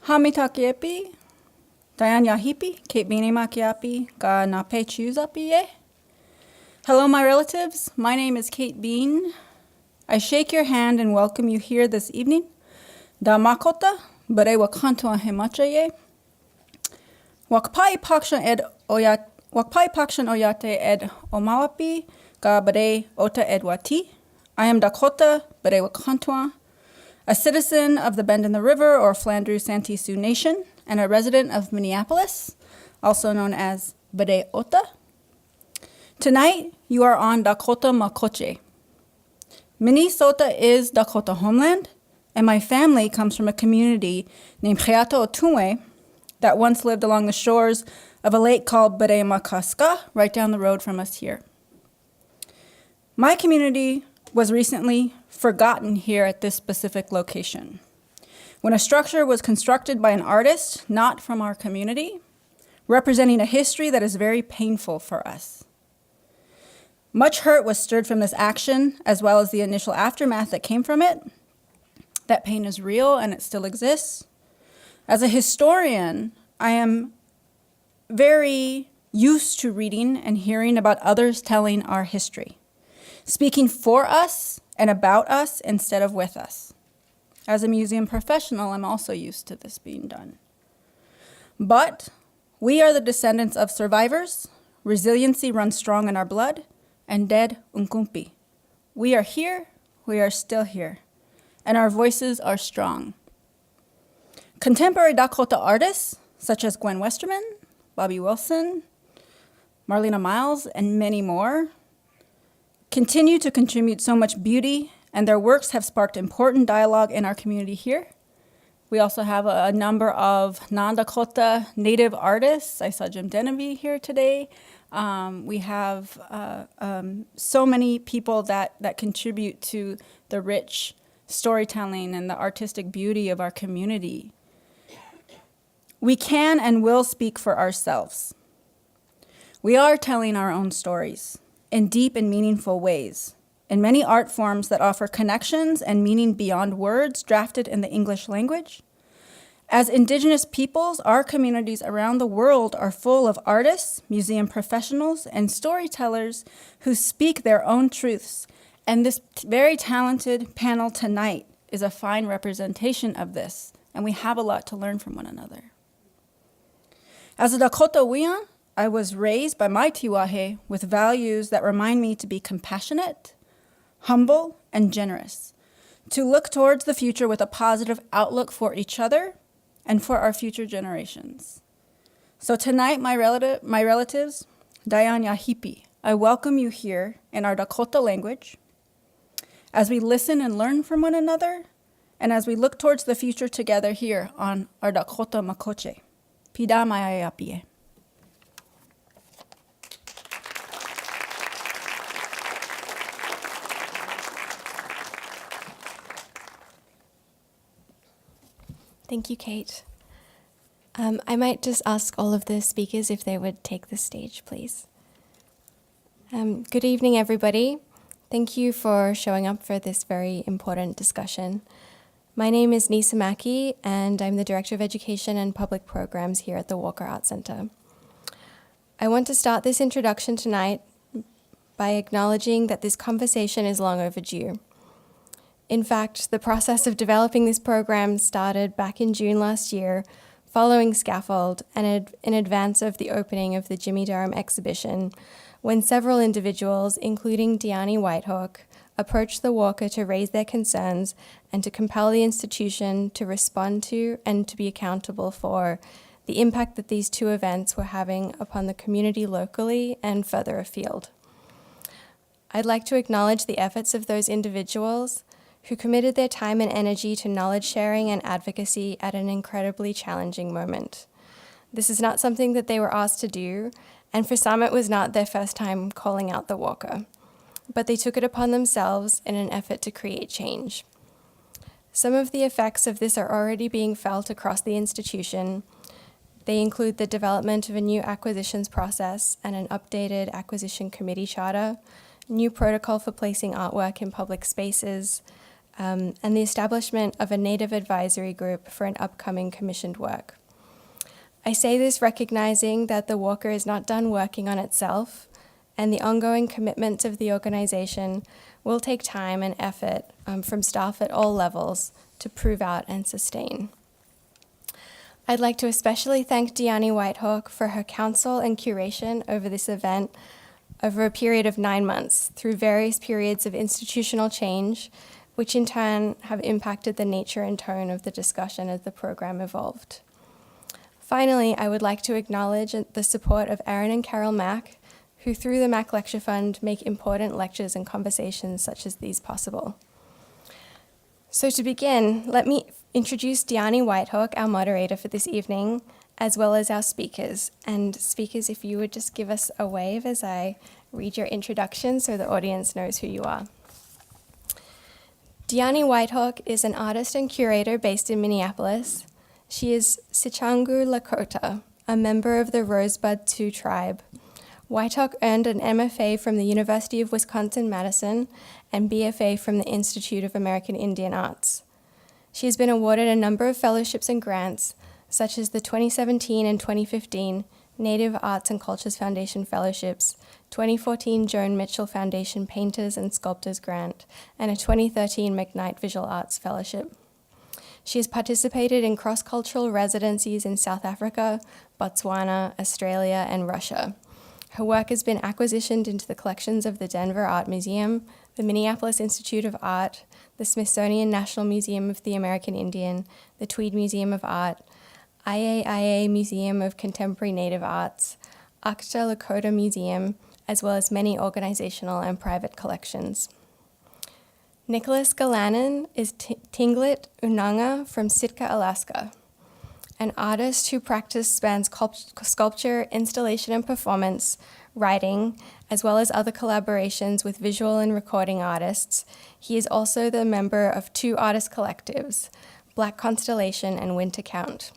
Mitaka P, Dyani Kate Makiapi, Ga Nape Chuzapi. Hello, my relatives. My name is Kate Bean. I shake your hand and welcome you here this evening. Da makota, bare wakanto hemachaye. Wakpai pakshan oyate ed omawapi, ga bare ota ed wati. I am Dakota, bare wakantoa, a citizen of the Bend in the River or Flandreau Santee Sioux Nation, and a resident of Minneapolis, also known as Bare Ota. Tonight, you are on Dakota Makoche. Minnesota is Dakota homeland, and my family comes from a community named Heato Otunwe that once lived along the shores of a lake called Bare Makaska, right down the road from us here. My community was recently forgotten here at this specific location, when a structure was constructed by an artist not from our community, representing a history that is very painful for us. Much hurt was stirred from this action, as well as the initial aftermath that came from it. That pain is real and it still exists. As a historian, I am very used to reading and hearing about others telling our history, speaking for us and about us instead of with us. As a museum professional, I'm also used to this being done. But we are the descendants of survivors. Resiliency runs strong in our blood, and dead unkumpi. We are here, we are still here, and our voices are strong. Contemporary Dakota artists, such as Gwen Westerman, Bobby Wilson, Marlena Miles, and many more, continue to contribute so much beauty, and their works have sparked important dialogue in our community here. We also have a number of non-Dakota Native artists. I saw Jim Denevy here today. We have so many people that contribute to the rich storytelling and the artistic beauty of our community. We can and will speak for ourselves. We are telling our own stories in deep and meaningful ways, in many art forms that offer connections and meaning beyond words drafted in the English language. As Indigenous peoples, our communities around the world are full of artists, museum professionals, and storytellers who speak their own truths. And this very talented panel tonight is a fine representation of this, and we have a lot to learn from one another. As a Dakota Wian, I was raised by my tiwahe with values that remind me to be compassionate, humble, and generous, to look towards the future with a positive outlook for each other and for our future generations. So tonight, my relatives, Dyani, I welcome you here in our Dakota language as we listen and learn from one another, and as we look towards the future together here on our Dakota Makoche. Pida Mayayapie. Thank you, Kate. I might just ask all of the speakers if they would take the stage, please. Good evening, everybody. Thank you for showing up for this very important discussion. My name is Nisa Mackey, and I'm the Director of Education and Public Programs here at the Walker Art Center. I want to start this introduction tonight by acknowledging that this conversation is long overdue. In fact, the process of developing this program started back in June last year, following Scaffold and in advance of the opening of the Jimmy Durham exhibition, when several individuals, including Dyani Whitehawk, approached the Walker to raise their concerns and to compel the institution to respond to and to be accountable for the impact that these two events were having upon the community locally and further afield. I'd like to acknowledge the efforts of those individuals who committed their time and energy to knowledge sharing and advocacy at an incredibly challenging moment. This is not something that they were asked to do, and for some it was not their first time calling out the Walker, but they took it upon themselves in an effort to create change. Some of the effects of this are already being felt across the institution. They include the development of a new acquisitions process and an updated acquisition committee charter, new protocol for placing artwork in public spaces, and the establishment of a Native advisory group for an upcoming commissioned work. I say this recognizing that the Walker is not done working on itself, and the ongoing commitments of the organization will take time and effort from staff at all levels to prove out and sustain. I'd like to especially thank Dyani Whitehawk for her counsel and curation over this event over a period of 9 months through various periods of institutional change, which in turn have impacted the nature and tone of the discussion as the program evolved. Finally, I would like to acknowledge the support of Aaron and Carol Mack, who through the Mack Lecture Fund make important lectures and conversations such as these possible. So to begin, let me introduce Dyani Whitehawk, our moderator for this evening, as well as our speakers. And speakers, if you would just give us a wave as I read your introduction so the audience knows who you are. Dyani Whitehawk is an artist and curator based in Minneapolis. She is Sichangu Lakota, a member of the Rosebud Sioux tribe. Whitehawk earned an MFA from the University of Wisconsin-Madison and BFA from the Institute of American Indian Arts. She has been awarded a number of fellowships and grants, such as the 2017 and 2015 Native Arts and Cultures Foundation Fellowships, 2014 Joan Mitchell Foundation Painters and Sculptors Grant, and a 2013 McKnight Visual Arts Fellowship. She has participated in cross-cultural residencies in South Africa, Botswana, Australia, and Russia. Her work has been acquisitioned into the collections of the Denver Art Museum, the Minneapolis Institute of Art, the Smithsonian National Museum of the American Indian, the Tweed Museum of Art, IAIA Museum of Contemporary Native Arts, Akta Lakota Museum, as well as many organizational and private collections. Nicholas Galanin is Tlingit Unanga from Sitka, Alaska, an artist who spans sculpture, installation and performance, writing, as well as other collaborations with visual and recording artists. He is also the member of 2 artist collectives, Black Constellation and Winter Count.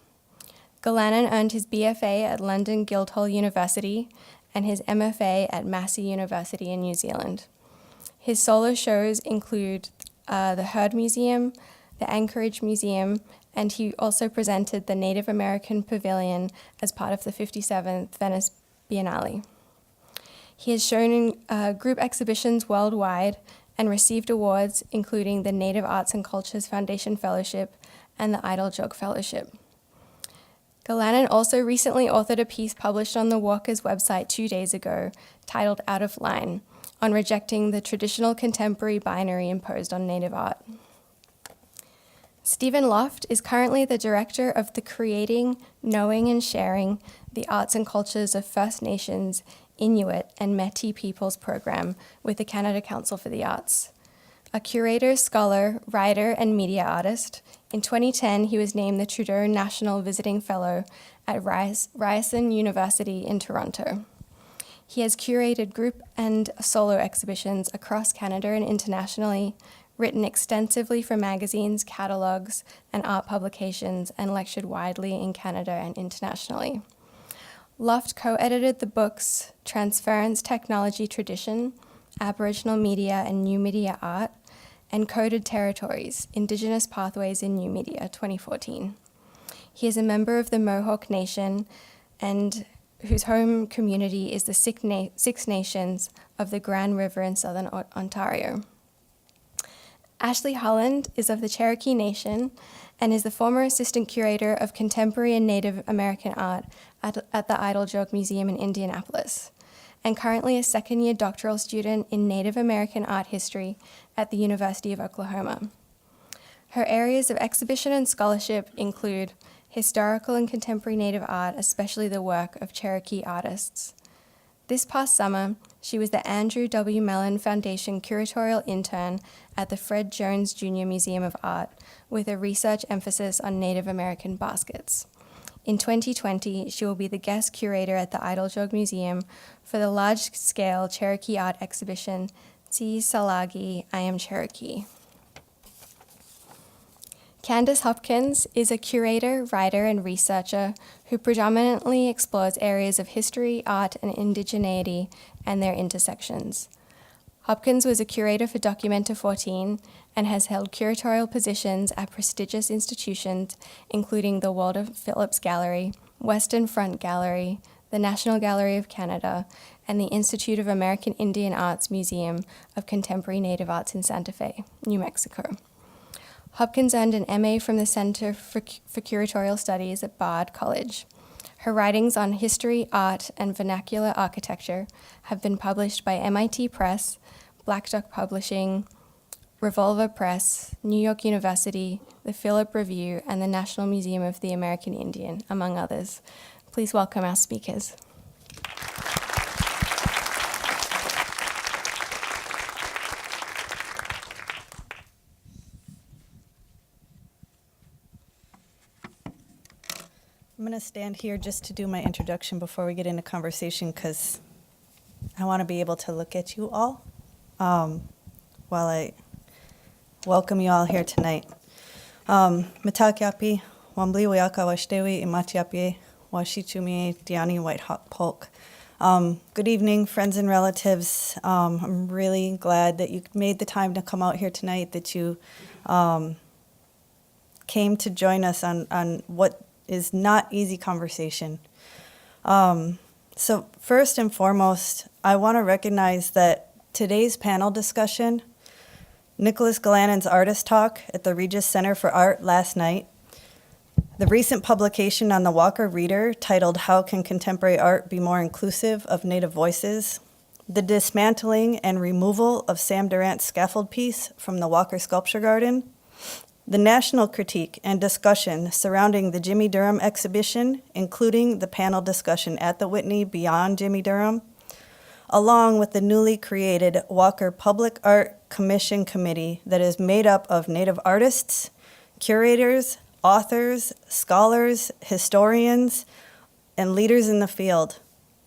Galanin earned his BFA at London Guildhall University and his MFA at Massey University in New Zealand. His solo shows include the Heard Museum, the Anchorage Museum, and he also presented the Native American Pavilion as part of the 57th Venice Biennale. He has shown in group exhibitions worldwide and received awards including the Native Arts and Cultures Foundation Fellowship and the Idle Joke Fellowship. Galanin also recently authored a piece published on the Walker's website 2 days ago titled Out of Line, on rejecting the traditional contemporary binary imposed on Native art. Stephen Loft is currently the director of the Creating, Knowing and Sharing the Arts and Cultures of First Nations, Inuit and Métis Peoples program with the Canada Council for the Arts. A curator, scholar, writer, and media artist, in 2010 he was named the Trudeau National Visiting Fellow at Ryerson University in Toronto. He has curated group and solo exhibitions across Canada and internationally, written extensively for magazines, catalogues, and art publications, and lectured widely in Canada and internationally. Loft co-edited the books Transference Technology Tradition, Aboriginal Media and New Media Art, and Coded Territories, Indigenous Pathways in New Media, 2014. He is a member of the Mohawk Nation and whose home community is the Six Nations of the Grand River in southern Ontario. Ashley Holland is of the Cherokee Nation and is the former assistant curator of contemporary and Native American art at the Idle Joke Museum in Indianapolis, and currently a second-year doctoral student in Native American art history at the University of Oklahoma. Her areas of exhibition and scholarship include historical and contemporary Native art, especially the work of Cherokee artists. This past summer, she was the Andrew W. Mellon Foundation curatorial intern at the Fred Jones Jr. Museum of Art, with a research emphasis on Native American baskets. In 2020, she will be the guest curator at the Idle Joke Museum for the large-scale Cherokee art exhibition, Tsi Salagi, I Am Cherokee. Candice Hopkins is a curator, writer, and researcher who predominantly explores areas of history, art, and indigeneity and their intersections. Hopkins was a curator for Documenta 14 and has held curatorial positions at prestigious institutions, including the Walter Phillips Gallery, Western Front Gallery, the National Gallery of Canada, and the Institute of American Indian Arts Museum of Contemporary Native Arts in Santa Fe, New Mexico. Hopkins earned an MA from the Center for Curatorial Studies at Bard College. Her writings on history, art, and vernacular architecture have been published by MIT Press, Black Duck Publishing, Revolver Press, New York University, the Philip Review, and the National Museum of the American Indian, among others. Please welcome our speakers. I'm going to stand here just to do my introduction before we get into conversation because I want to be able to look at you all while I welcome you all here tonight. Mitaka P, Wambli Wayaka Washdewi Imatiapi Washichumi Dyani White Hawk Polk. Good evening, friends and relatives. I'm really glad that you made the time to come out here tonight, that you came to join us on what is not easy conversation. So first and foremost, I want to recognize that today's panel discussion, Nicholas Galanin's artist talk at the Regis Center for Art last night, the recent publication on the Walker Reader titled How Can Contemporary Art Be More Inclusive of Native Voices, the dismantling and removal of Sam Durant's Scaffold piece from the Walker Sculpture Garden, the national critique and discussion surrounding the Jimmy Durham exhibition, including the panel discussion at the Whitney Beyond Jimmy Durham, along with the newly created Walker Public Art Commission Committee that is made up of Native artists, curators, authors, scholars, historians, and leaders in the field.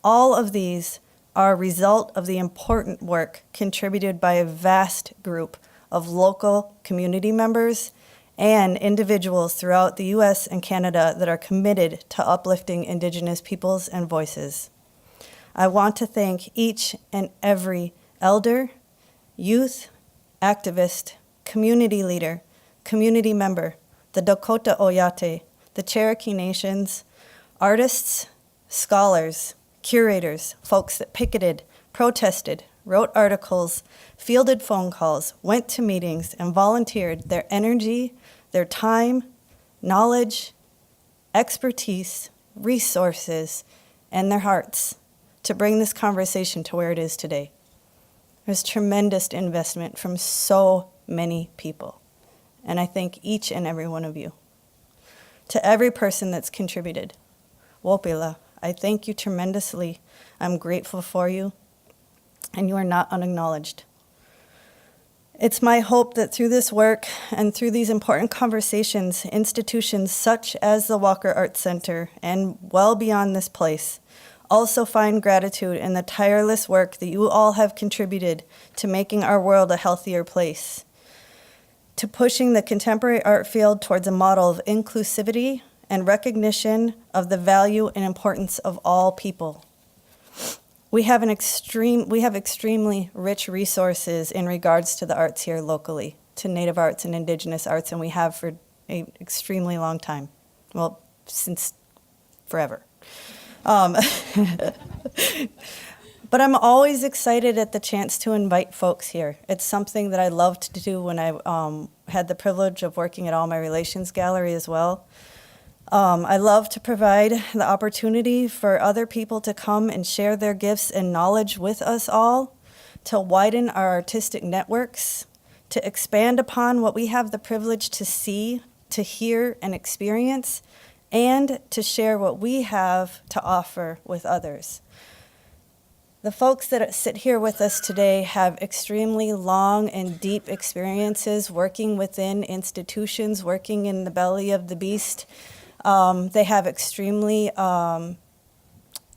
All of these are a result of the important work contributed by a vast group of local community members and individuals throughout the U.S. and Canada that are committed to uplifting Indigenous peoples and voices. I want to thank each and every elder, youth, activist, community leader, community member, the Dakota Oyate, the Cherokee Nations, artists, scholars, curators, folks that picketed, protested, wrote articles, fielded phone calls, went to meetings, and volunteered their energy, their time, knowledge, expertise, resources, and their hearts to bring this conversation to where it is today. There's tremendous investment from so many people, and I thank each and every one of you. To every person that's contributed, Wopila, I thank you tremendously. I'm grateful for you, and you are not unacknowledged. It's my hope that through this work and through these important conversations, institutions such as the Walker Arts Center and well beyond this place also find gratitude in the tireless work that you all have contributed to making our world a healthier place, to pushing the contemporary art field towards a model of inclusivity and recognition of the value and importance of all people. We have extremely rich resources in regards to the arts here locally, to Native arts and Indigenous arts, and we have for an extremely long time. Well, since forever. But I'm always excited at the chance to invite folks here. It's something that I loved to do when I had the privilege of working at All My Relations Gallery as well. I love to provide the opportunity for other people to come and share their gifts and knowledge with us all, to widen our artistic networks, to expand upon what we have the privilege to see, to hear, and experience, and to share what we have to offer with others. The folks that sit here with us today have extremely long and deep experiences working within institutions, working in the belly of the beast. They have extremely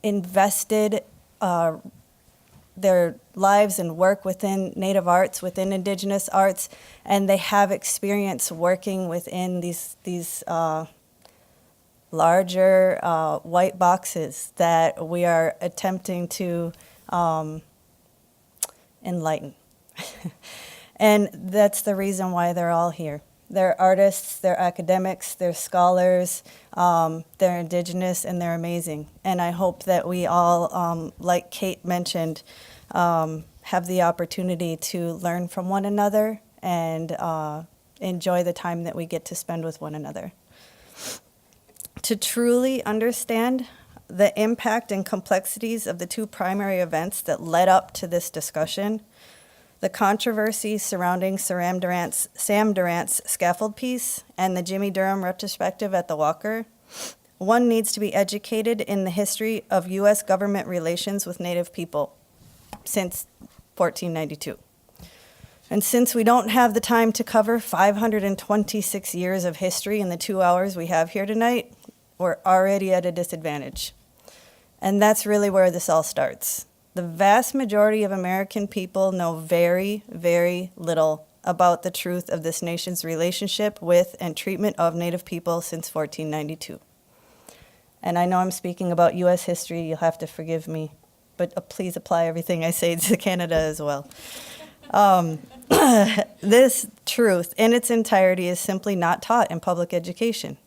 invested their lives and work within Native arts, within Indigenous arts, and they have experience working within these larger white boxes that we are attempting to enlighten. And that's the reason why they're all here. They're artists, they're academics, they're scholars, they're indigenous, and they're amazing. And I hope that we all, like Kate mentioned, have the opportunity to learn from one another and enjoy the time that we get to spend with one another. To truly understand the impact and complexities of the two primary events that led up to this discussion, the controversy surrounding Sam Durant's Scaffold piece and the Jimmy Durham retrospective at the Walker, one needs to be educated in the history of U.S. government relations with Native people since 1492. And since we don't have the time to cover 526 years of history in the 2 hours we have here tonight, we're already at a disadvantage. And that's really where this all starts. The vast majority of American people know very, very little about the truth of this nation's relationship with and treatment of Native people since 1492. And I know I'm speaking about U.S. history, you'll have to forgive me, but please apply everything I say to Canada as well. This truth in its entirety is simply not taught in public education.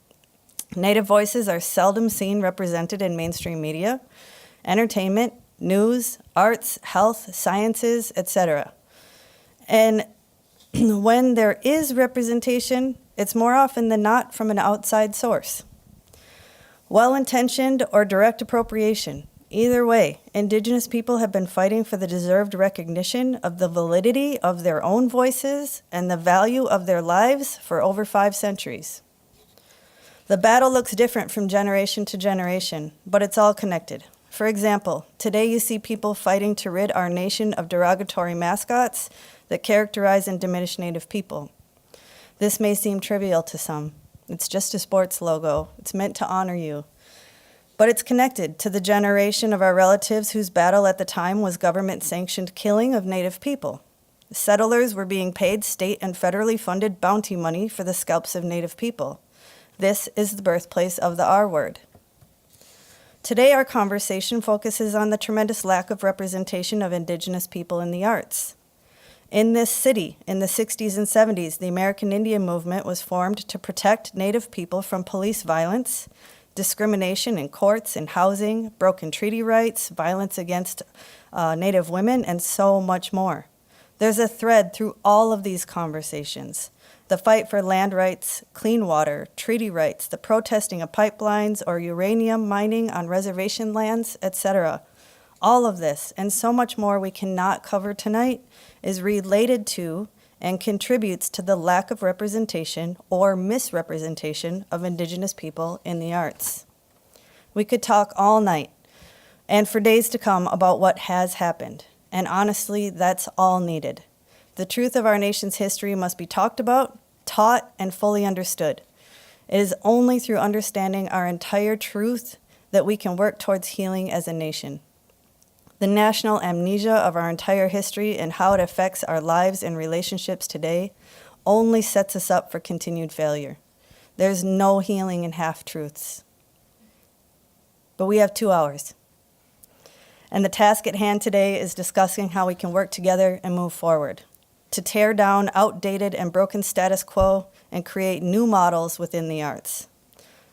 Native voices are seldom seen represented in mainstream media, entertainment, news, arts, health, sciences, etc. And when there is representation, it's more often than not from an outside source. Well-intentioned or direct appropriation. Either way, Indigenous people have been fighting for the deserved recognition of the validity of their own voices and the value of their lives for over 5 centuries. The battle looks different from generation to generation, but it's all connected. For example, today you see people fighting to rid our nation of derogatory mascots that characterize and diminish Native people. This may seem trivial to some. It's just a sports logo. It's meant to honor you. But it's connected to the generation of our relatives whose battle at the time was government-sanctioned killing of Native people. Settlers were being paid state and federally funded bounty money for the scalps of Native people. This is the birthplace of the R word. Today, our conversation focuses on the tremendous lack of representation of Indigenous people in the arts. In this city, in the 60s and 70s, the American Indian movement was formed to protect Native people from police violence, discrimination in courts and housing, broken treaty rights, violence against Native women, and so much more. There's a thread through all of these conversations. The fight for land rights, clean water, treaty rights, the protesting of pipelines or uranium mining on reservation lands, etc. All of this, and so much more we cannot cover tonight, is related to and contributes to the lack of representation or misrepresentation of Indigenous people in the arts. We could talk all night and for days to come about what has happened, and honestly, that's all needed. The truth of our nation's history must be talked about, taught, and fully understood. It is only through understanding our entire truth that we can work towards healing as a nation. The national amnesia of our entire history and how it affects our lives and relationships today only sets us up for continued failure. There's no healing in half-truths. But we have 2 hours. And the task at hand today is discussing how we can work together and move forward, to tear down outdated and broken status quo and create new models within the arts.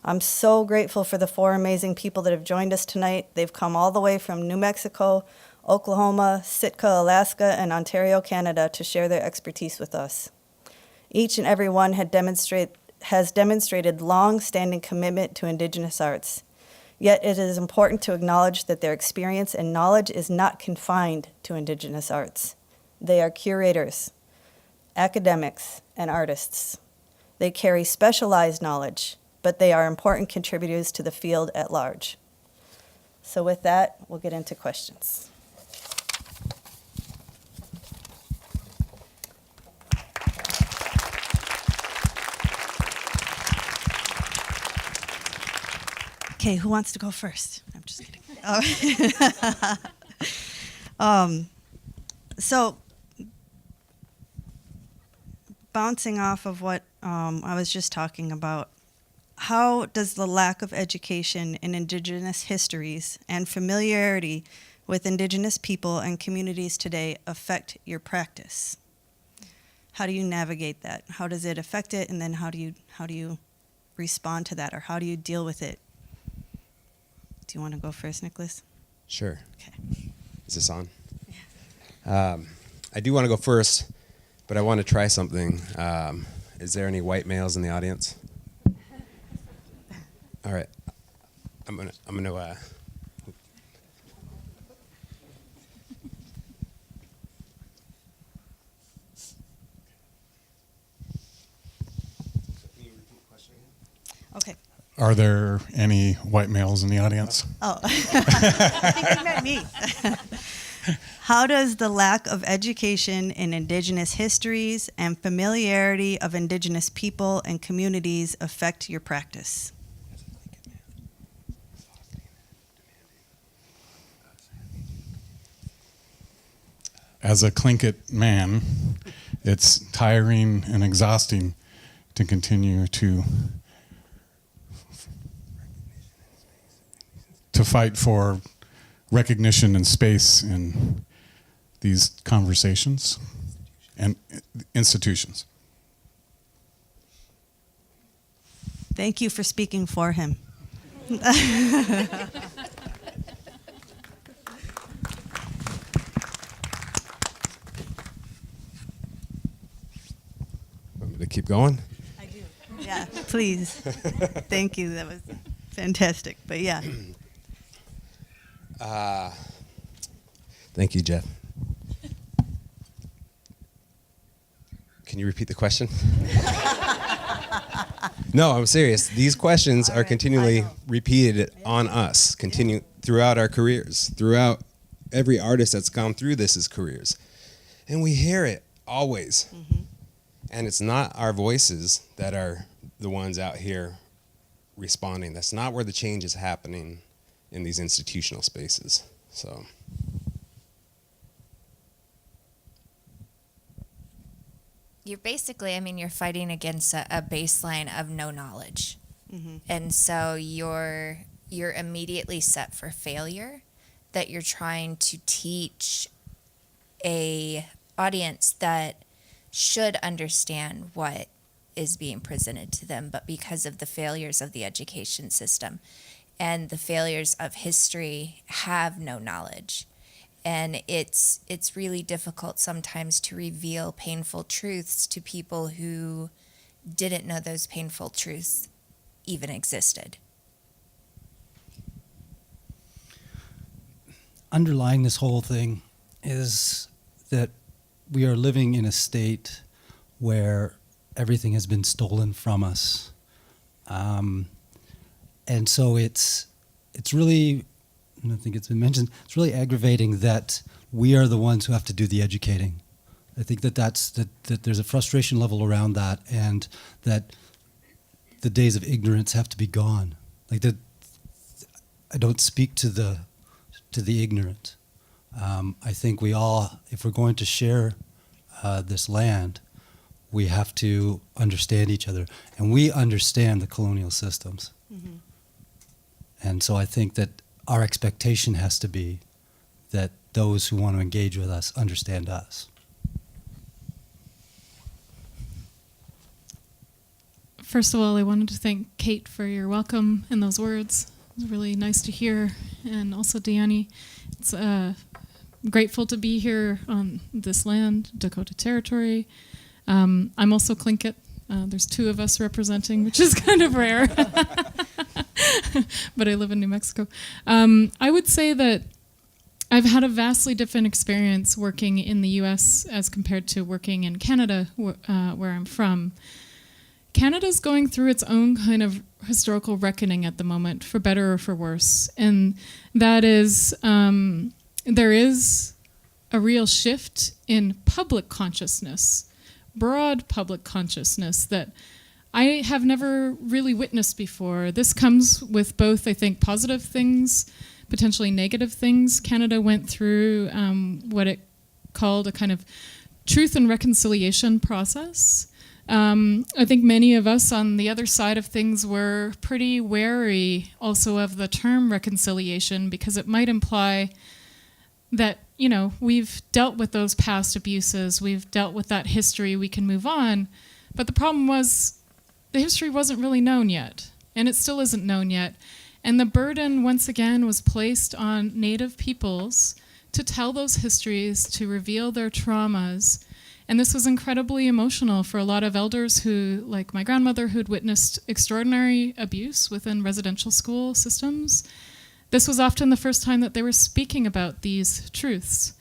I'm so grateful for the 4 amazing people that have joined us tonight. They've come all the way from New Mexico, Oklahoma, Sitka, Alaska, and Ontario, Canada to share their expertise with us. Each and every one has demonstrated long-standing commitment to Indigenous arts. Yet it is important to acknowledge that their experience and knowledge is not confined to Indigenous arts. They are curators, academics, and artists. They carry specialized knowledge, but they are important contributors to the field at large. So with that, we'll get into questions. Okay, who wants to go first? I'm just kidding. So, bouncing off of what I was just talking about, how does the lack of education in Indigenous histories and familiarity with Indigenous people and communities today affect your practice? how do you navigate that? How does it affect it? And then how do you respond to that, or how do you deal with it? Do you want to go first, Nicholas? Sure. Okay. Is this on? I do want to go first, but I want to try something. Is there any white males in the audience? All right. I'm gonna Okay. Are there any white males in the audience? Oh, I think you meant me. How does the lack of education in Indigenous histories and familiarity of Indigenous people and communities affect your practice? As a Tlingit man, it's tiring and exhausting to continue to fight for recognition and space in these conversations and institutions. Thank you for speaking for him. Want me to keep going? I do. Yeah, please. Thank you. That was fantastic. But yeah. Thank you, Jeff. Can you repeat the question? No, I'm serious. These questions All are right, continually I know. repeated on us, continue throughout our careers, throughout every artist that's gone through this' careers. And we hear it always. Mm-hmm. And it's not our voices that are the ones out here responding. That's not where the change is happening in these institutional spaces. So you're basically, I mean, you're fighting against a baseline of no knowledge. Mm-hmm. And so you're immediately set for failure, that you're trying to teach a audience that should understand what is being presented to them, but because of the failures of the education system and the failures of history, have no knowledge. And it's really difficult sometimes to reveal painful truths to people who didn't know those painful truths even existed. Underlying this whole thing is that we are living in a state where everything has been stolen from us. And so it's really, and I think it's been mentioned, it's really aggravating that we are the ones who have to do the educating. I think that that there's a frustration level around that, and that the days of ignorance have to be gone. Like that, I don't speak to the ignorant. I think we all, if we're going to share this land, we have to understand each other, and we understand the colonial systems. Mm-hmm. And so I think that our expectation has to be that those who want to engage with us understand us. First of all, I wanted to thank Kate for your welcome and those words. It was really nice to hear. And also Dyani. It's grateful to be here on this land, Dakota territory. I'm also Tlingit. There's two of us representing, which is kind of rare. But I live in New Mexico. I would say that I've had a vastly different experience working in the U.S. as compared to working in Canada, where I'm from. Canada's going through its own kind of historical reckoning at the moment, for better or for worse. And that is, there is a real shift in public consciousness, broad public consciousness, that I have never really witnessed before. This comes with both, I think, positive things, potentially negative things. Canada went through what it called a kind of truth and reconciliation process. I think many of us on the other side of things were pretty wary also of the term reconciliation, because it might imply that you know, we've dealt with those past abuses, we've dealt with that history, we can move on. But the problem was the history wasn't really known yet, and it still isn't known yet. And the burden, once again, was placed on Native peoples to tell those histories, to reveal their traumas. And this was incredibly emotional for a lot of elders who, like my grandmother, who'd witnessed extraordinary abuse within residential school systems. This was often the first time that they were speaking about these truths.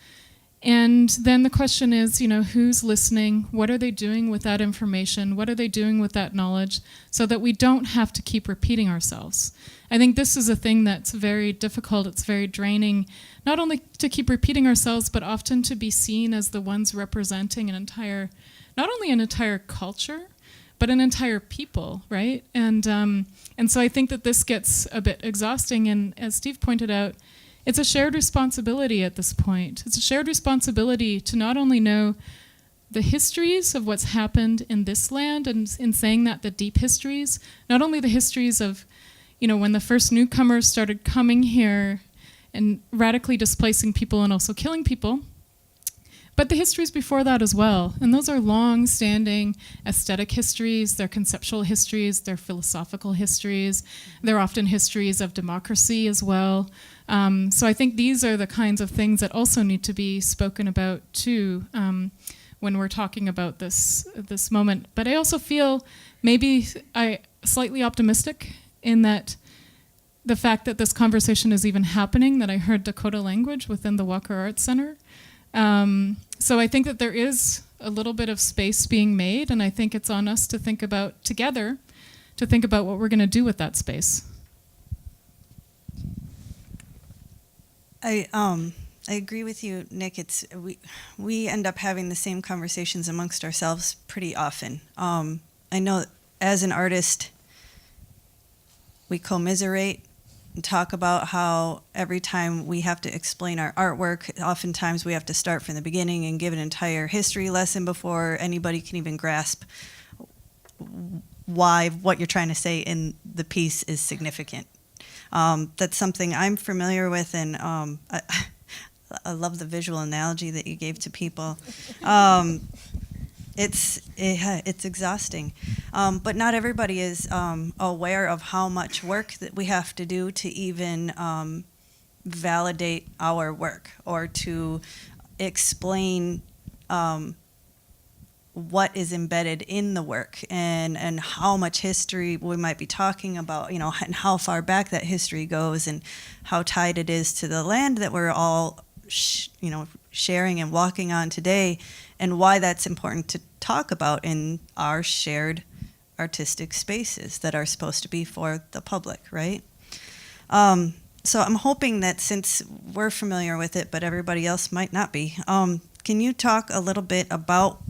And then the question is, you know, who's listening? What are they doing with that information? What are they doing with that knowledge so that we don't have to keep repeating ourselves? I think this is a thing that's very difficult. It's very draining, not only to keep repeating ourselves, but often to be seen as the ones representing an entire, not only an entire culture, but an entire people, right? And so I think that this gets a bit exhausting. And as Steve pointed out, it's a shared responsibility at this point. It's a shared responsibility to not only know the histories of what's happened in this land, and in saying that, the deep histories, not only the histories of, you know, when the first newcomers started coming here and radically displacing people and also killing people, but the histories before that as well. And those are long-standing aesthetic histories, they're conceptual histories, they're philosophical histories, they're often histories of democracy as well. So I think these are the kinds of things that also need to be spoken about too when we're talking about this moment. But I also feel maybe slightly optimistic in that the fact that this conversation is even happening, that I heard Dakota language within the Walker Arts Center. So I think that there is a little bit of space being made, and I think it's on us to think about together, to think about what we're going to do with that space. I agree with you, Nick. It's we end up having the same conversations amongst ourselves pretty often. I know as an artist, we commiserate and talk about how every time we have to explain our artwork, oftentimes we have to start from the beginning and give an entire history lesson before anybody can even grasp why what you're trying to say in the piece is significant. That's something I'm familiar with, and I love the visual analogy that you gave to people. It's exhausting, but not everybody is aware of how much work that we have to do to even validate our work or to explain what is embedded in the work and how much history we might be talking about, you know, and how far back that history goes and how tied it is to the land that we're all, sharing and walking on today, and why that's important to talk about in our shared artistic spaces that are supposed to be for the public, right? So I'm hoping that since we're familiar with it, but everybody else might not be, can you talk a little bit about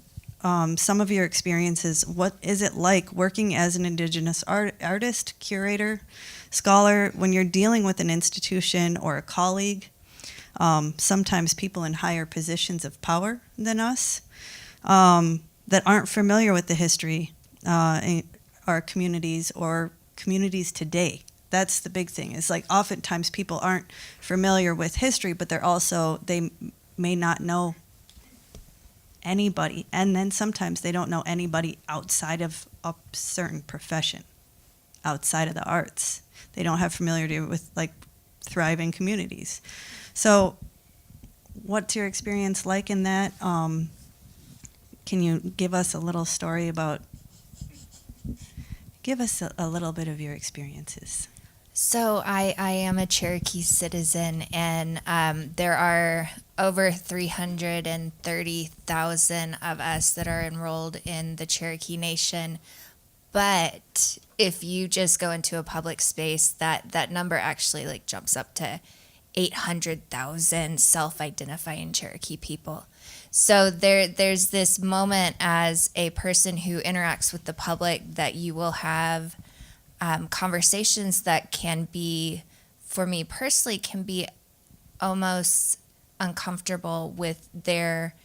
some of your experiences? What is it like working as an Indigenous artist, curator, scholar, when you're dealing with an institution or a colleague, sometimes people in higher positions of power than us, that aren't familiar with the history in our communities or communities today? That's the big thing. It's like oftentimes people aren't familiar with history, but they may not know anybody, and then sometimes they don't know anybody outside of a certain profession, outside of the arts. They don't have familiarity with like thriving communities. So what's your experience like in that? Can you give us a little story about, give us a little bit of your experiences? So I am a Cherokee citizen, and there are over 330,000 of us that are enrolled in the Cherokee Nation. But if you just go into a public space, that number actually like jumps up to 800,000 self-identifying Cherokee people. So there's this moment as a person who interacts with the public that you will have conversations that can be, for me personally, can be almost uncomfortable with their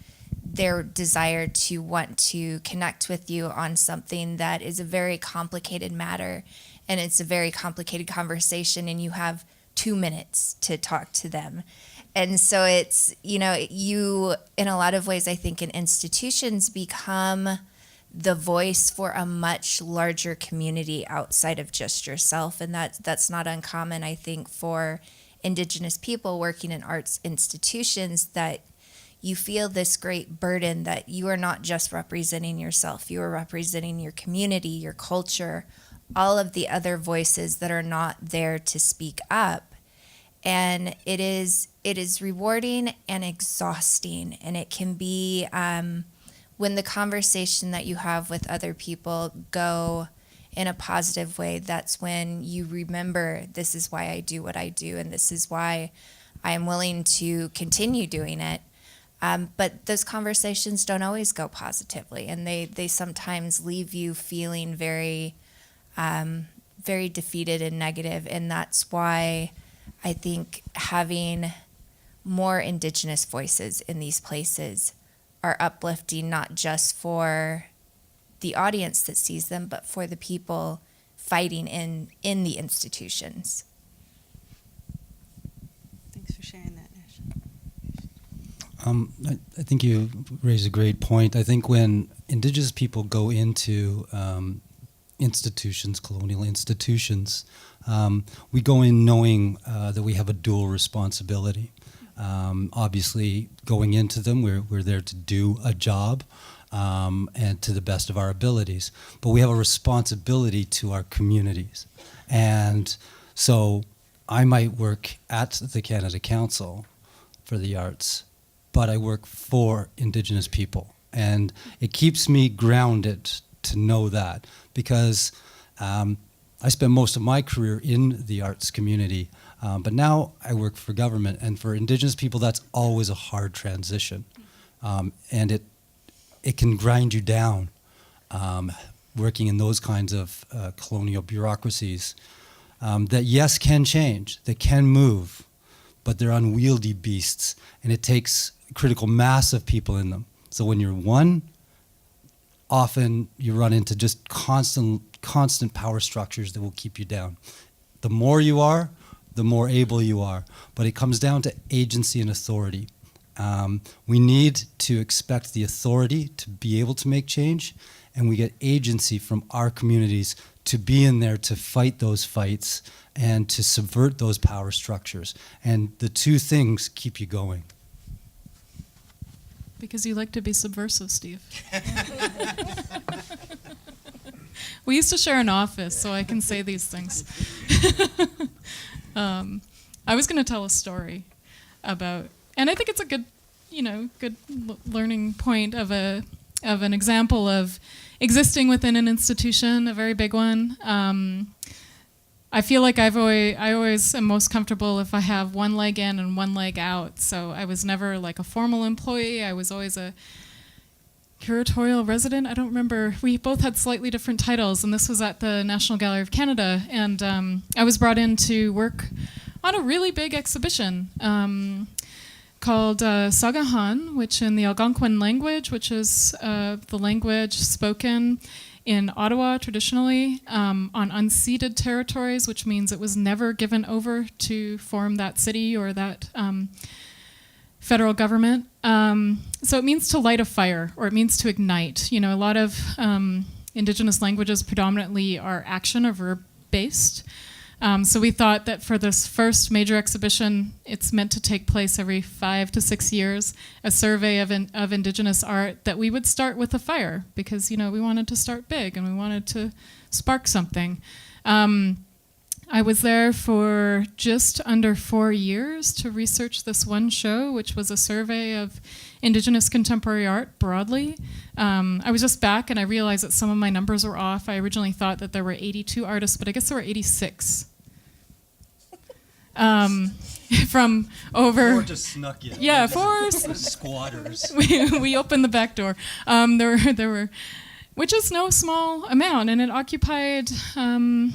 desire to want to connect with you on something that is a very complicated matter, and it's a very complicated conversation, and you have 2 minutes to talk to them. And so it's, you, in a lot of ways, I think in institutions become the voice for a much larger community outside of just yourself. And that's not uncommon, I think, for Indigenous people working in arts institutions, that you feel this great burden that you are not just representing yourself, you are representing your community, your culture, all of the other voices that are not there to speak up. And it is rewarding and exhausting. And it can be, when the conversation that you have with other people go in a positive way, that's when you remember, this is why I do what I do, and this is why I am willing to continue doing it. But those conversations don't always go positively, and they sometimes leave you feeling very, very defeated and negative. And that's why I think having more Indigenous voices in these places are uplifting, not just for the audience that sees them, but for the people fighting in the institutions. Thanks for sharing that, Nash. I think you raised a great point. I think when Indigenous people go into institutions, colonial institutions, we go in knowing that we have a dual responsibility. Obviously, going into them, we're there to do a job, and to the best of our abilities. But we have a responsibility to our communities. And so I might work at the Canada Council for the Arts, but I work for Indigenous people. And it keeps me grounded to know that, because I spent most of my career in the arts community, but now I work for government. And for Indigenous people, that's always a hard transition. And it can grind you down, working in those kinds of colonial bureaucracies that, yes, can change, they can move, but they're unwieldy beasts, and it takes critical mass of people in them. So when you're one, often you run into just constant power structures that will keep you down. The more you are, the more able you are. But it comes down to agency and authority. We need to expect the authority to be able to make change, and we get agency from our communities to be in there to fight those fights and to subvert those power structures. And the two things keep you going. Because you like to be subversive, Steve. We used to share an office, so I can say these things. I was going to tell a story about, and I think it's a good, good learning point of an example of existing within an institution, a very big one. I feel like I always am most comfortable if I have one leg in and one leg out. So I was never like a formal employee. I was always a curatorial resident. I don't remember. We both had slightly different titles, and this was at the National Gallery of Canada. And I was brought in to work on a really big exhibition called Sagahan, which in the Algonquin language, which is the language spoken in Ottawa traditionally on unceded territories, which means it was never given over to form that city or that federal government. So it means to light a fire, or it means to ignite. A lot of Indigenous languages predominantly are action or verb-based. So we thought that for this first major exhibition, it's meant to take place every 5 to 6 years, a survey of Indigenous art, that we would start with a fire, because we wanted to start big and we wanted to spark something. I was there for just under 4 years to research this one show, which was a survey of Indigenous contemporary art broadly. I was just back and I realized that some of my numbers were off. I originally thought that there were 82 artists, but I guess there were 86. From over... Four just snuck in. Yeah, 4... Squatters. we opened the back door. There were, which is no small amount, and it occupied, I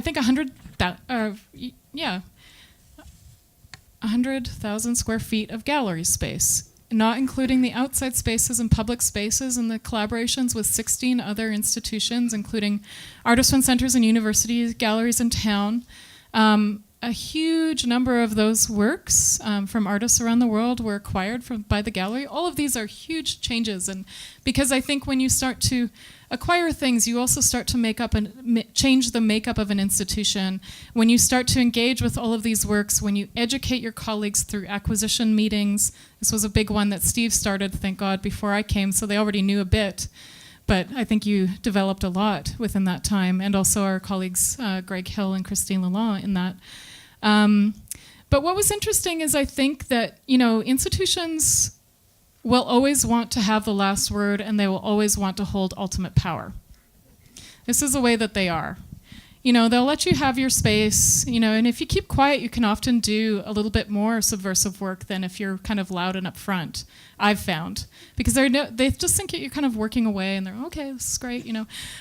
think 100,000 square feet of gallery space, not including the outside spaces and public spaces, and the collaborations with 16 other institutions, including artist-run centers and universities, galleries in town. a huge number of those works from artists around the world were acquired by the gallery. All of these are huge changes, and because I think when you start to acquire things, you also start to change the makeup of an institution. When you start to engage with all of these works, when you educate your colleagues through acquisition meetings, this was a big one that Steve started, thank God, before I came, so they already knew a bit. But I think you developed a lot within that time, and also our colleagues, Greg Hill and Christine Lalonde in that. But what was interesting is I think that, institutions will always want to have the last word, and they will always want to hold ultimate power. This is the way that they are. They'll let you have your space, and if you keep quiet, you can often do a little bit more subversive work than if you're kind of loud and upfront, I've found. Because they just think that you're kind of working away, and they're, okay, this is great,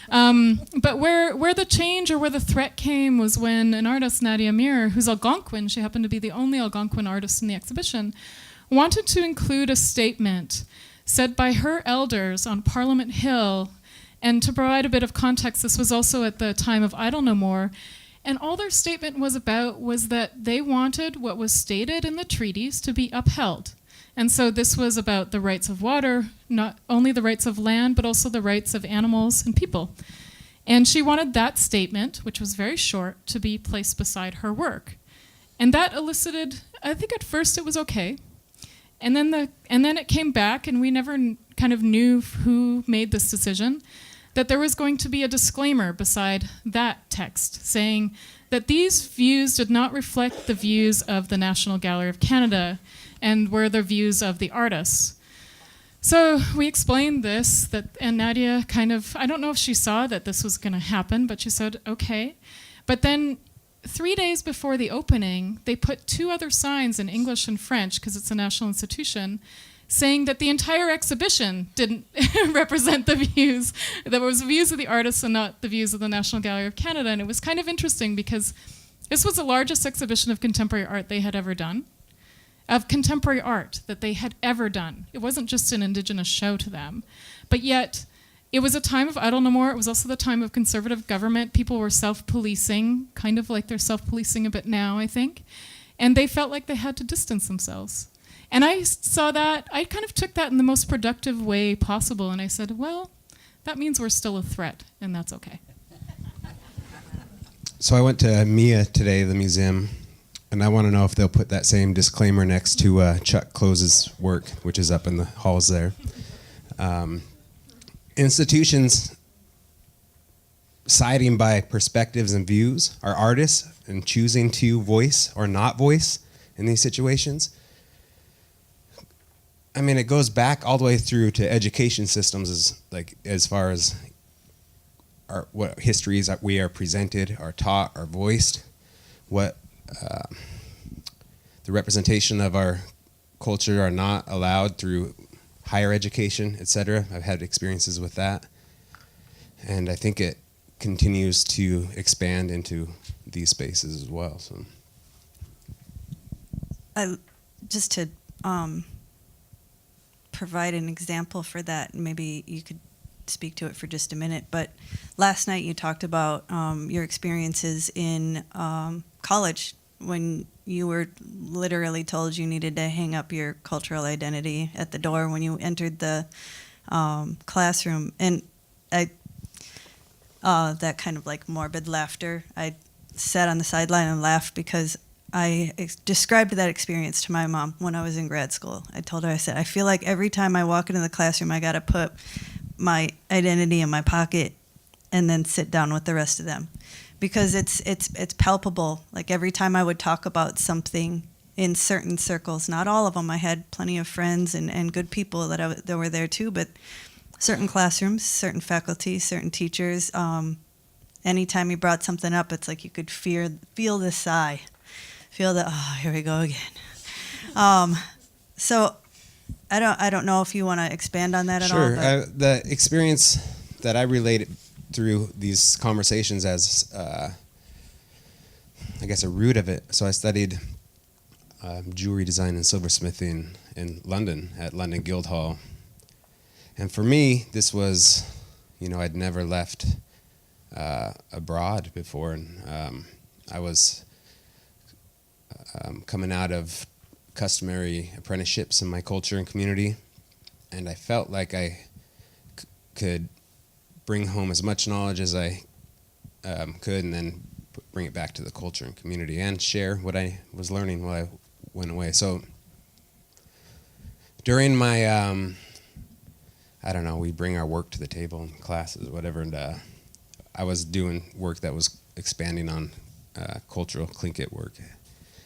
But where the change or where the threat came was when an artist, Nadia Mir, who's Algonquin, she happened to be the only Algonquin artist in the exhibition, wanted to include a statement said by her elders on Parliament Hill. And to provide a bit of context, this was also at the time of Idle No More. And all their statement was about was that they wanted what was stated in the treaties to be upheld. And so this was about the rights of water, not only the rights of land, but also the rights of animals and people. And she wanted that statement, which was very short, to be placed beside her work. And that elicited, I think at first it was okay. And then it came back, and we never kind of knew who made this decision, that there was going to be a disclaimer beside that text saying that these views did not reflect the views of the National Gallery of Canada and were the views of the artists. So we explained this, and Nadia kind of, I don't know if she saw that this was going to happen, but she said, okay. But then 3 days before the opening, they put 2 other signs in English and French, because it's a national institution, saying that the entire exhibition didn't represent the views. There was views of the artists and not the views of the National Gallery of Canada. And it was kind of interesting because this was the largest exhibition of contemporary art they had ever done, of contemporary art that they had ever done. It wasn't just an Indigenous show to them. But yet, it was a time of Idle No More. It was also the time of conservative government. People were self-policing, kind of like they're self-policing a bit now, I think. And they felt like they had to distance themselves. And I saw that, I kind of took that in the most productive way possible, and I said, well, that means we're still a threat, and that's okay. So I went to MIA today, the museum, and I want to know if they'll put that same disclaimer next to Chuck Close's work, which is up in the halls there. Institutions siding by perspectives and views are artists and choosing to voice or not voice in these situations. I mean, it goes back all the way through to education systems as far as what histories that we are presented, are taught, are voiced, what the representation of our culture are not allowed through higher education, etc. I've had experiences with that. And I think it continues to expand into these spaces as well. So, just to provide an example for that, maybe you could speak to it for just a minute, but last night you talked about your experiences in college when you were literally told you needed to hang up your cultural identity at the door when you entered the classroom. And that kind of like morbid laughter, I sat on the sideline and laughed because I described that experience to my mom when I was in grad school. I told her, I said, I feel like every time I walk into the classroom, I got to put my identity in my pocket and then sit down with the rest of them, because it's palpable. Like every time I would talk about something in certain circles, not all of them, I had plenty of friends and good people that were there too, but certain classrooms, certain faculty, certain teachers, anytime you brought something up, it's like you could feel the sigh. Feel that, oh, here we go again. So I don't know if you want to expand on that at all. Sure. The experience that I related through these conversations as, I guess, a root of it. So I studied jewelry design and silversmithing in London at London Guildhall. And for me, this was, I'd never left abroad before. And I was coming out of customary apprenticeships in my culture and community, and I felt like I could bring home as much knowledge as I could, and then bring it back to the culture and community, and share what I was learning while I went away. So during my, I don't know, we bring our work to the table in classes, whatever, and I was doing work that was expanding on cultural Tlingit work.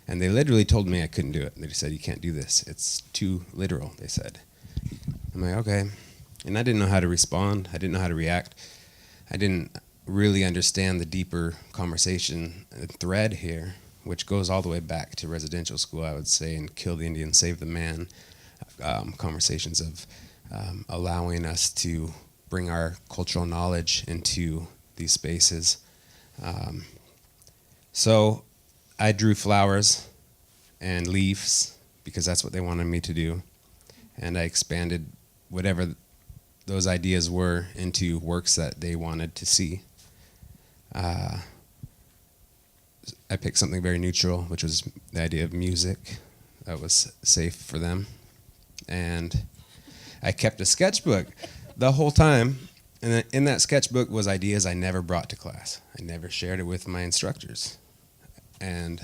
And they literally told me I couldn't do it. They just said, you can't do this. It's too literal, they said. I'm like, okay. And I didn't know how to respond. I didn't know how to react. I didn't really understand the deeper conversation thread here, which goes all the way back to residential school, I would say, and Kill the Indian, Save the Man, conversations of allowing us to bring our cultural knowledge into these spaces. So I drew flowers and leaves because that's what they wanted me to do. And I expanded whatever those ideas were into works that they wanted to see. I picked something very neutral, which was the idea of music that was safe for them. And I kept a sketchbook the whole time. And in that sketchbook was ideas I never brought to class. I never shared it with my instructors. And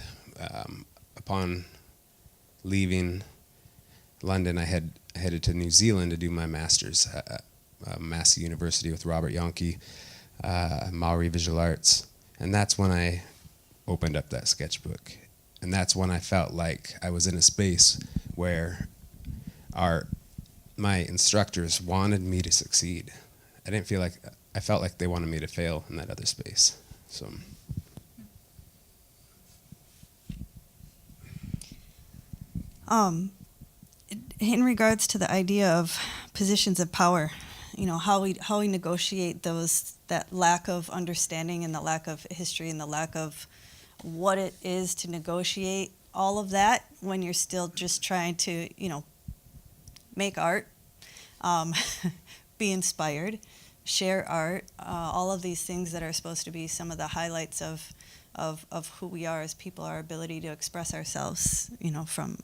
upon leaving London, I headed to New Zealand to do my master's at Massey University with Robert Yonke, Maori Visual Arts. And that's when I opened up that sketchbook. And that's when I felt like I was in a space where my instructors wanted me to succeed. I felt like they wanted me to fail in that other space. So. In regards to the idea of positions of power, how we negotiate that lack of understanding and the lack of history and the lack of what it is to negotiate all of that when you're still just trying to, make art, be inspired, share art, all of these things that are supposed to be some of the highlights of who we are as people, our ability to express ourselves, from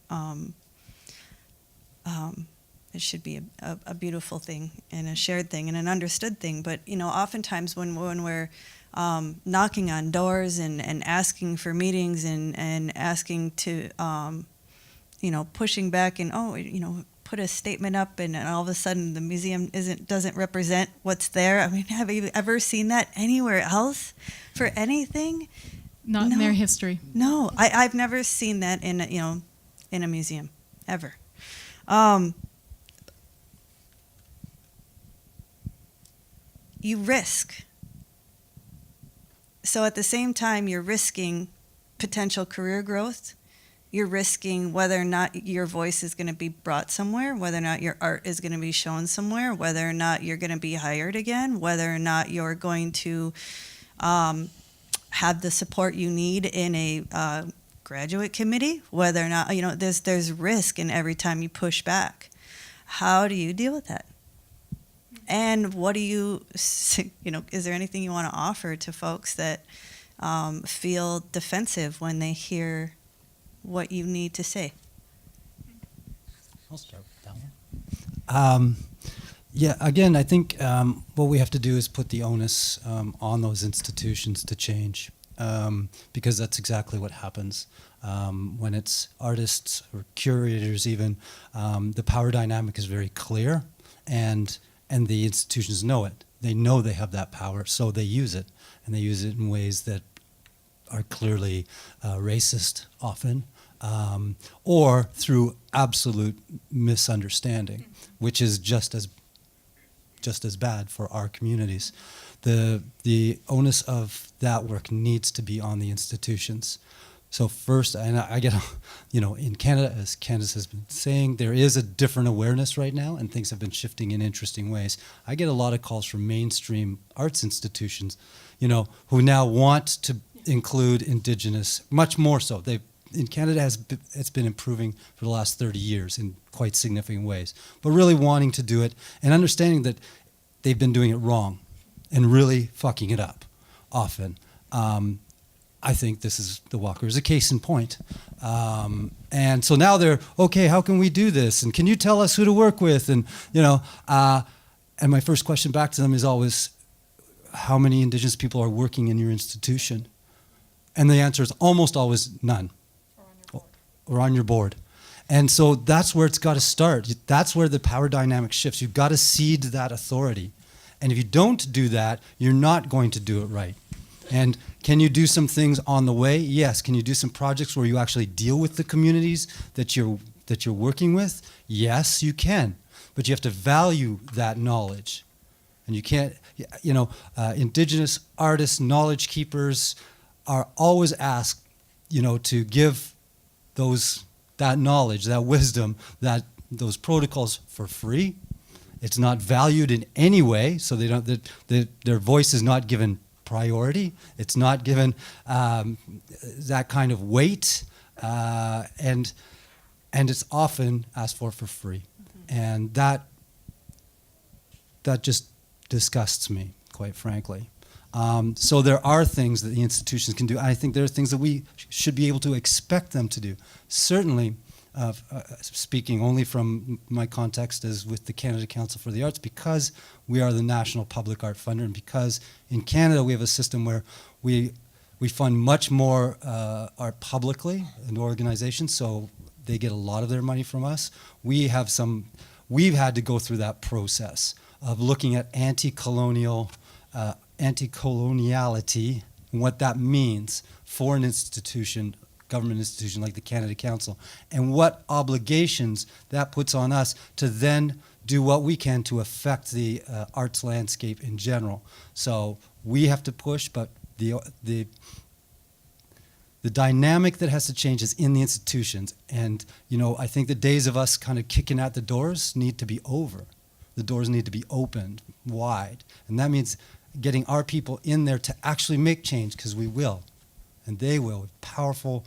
it should be a beautiful thing and a shared thing and an understood thing. But, oftentimes when we're knocking on doors and asking for meetings and asking to, pushing back and, put a statement up and all of a sudden the museum doesn't represent what's there. I mean, have you ever seen that anywhere else for anything? Not in their history. No, I've never seen that in a museum ever. You risk. So at the same time, you're risking potential career growth. You're risking whether or not your voice is going to be brought somewhere, whether or not your art is going to be shown somewhere, whether or not you're going to be hired again, whether or not you're going to have the support you need in a graduate committee, whether or not, there's risk in every time you push back. How do you deal with that? And what do you, is there anything you want to offer to folks that feel defensive when they hear what you need to say? I'll start with that one. Yeah, again, I think what we have to do is put the onus on those institutions to change, because that's exactly what happens. When it's artists or curators even, the power dynamic is very clear, and the institutions know it. They know they have that power, so they use it, and they use it in ways that are clearly racist often, or through absolute misunderstanding, which is just as bad for our communities. The onus of that work needs to be on the institutions. So first, and I get, in Canada, as Candice has been saying, there is a different awareness right now, and things have been shifting in interesting ways. I get a lot of calls from mainstream arts institutions, who now want to include Indigenous, much more so. In Canada, it's been improving for the last 30 years in quite significant ways, but really wanting to do it and understanding that they've been doing it wrong and really fucking it up often. I think the Walker is a case in point. And so now they're, okay, how can we do this? And can you tell us who to work with? And, and my first question back to them is always, how many Indigenous people are working in your institution? And the answer is almost always none. Or on your board. And so that's where it's got to start. That's where the power dynamic shifts. You've got to cede that authority. And if you don't do that, you're not going to do it right. And can you do some things on the way? Yes. Can you do some projects where you actually deal with the communities that you're working with? Yes, you can. But you have to value that knowledge. And you can't, Indigenous artists, knowledge keepers are always asked, to give that knowledge, that wisdom, those protocols for free. It's not valued in any way, so their voice is not given priority. It's not given that kind of weight, and it's often asked for free, and that just disgusts me, quite frankly. So there are things that the institutions can do. I think there are things that we should be able to expect them to do. Certainly, speaking only from my context as with the Canada Council for the Arts, because we are the national public art funder, and because in Canada we have a system where we fund much more art publicly in organizations, so they get a lot of their money from us. We've had to go through that process of looking at anti-coloniality and what that means for an institution, government institution like the Canada Council, and what obligations that puts on us to then do what we can to affect the arts landscape in general. So we have to push, but the dynamic that has to change is in the institutions. And I think the days of us kind of kicking at the doors need to be over. The doors need to be opened wide, and that means getting our people in there to actually make change, because we will, and they will, with powerful,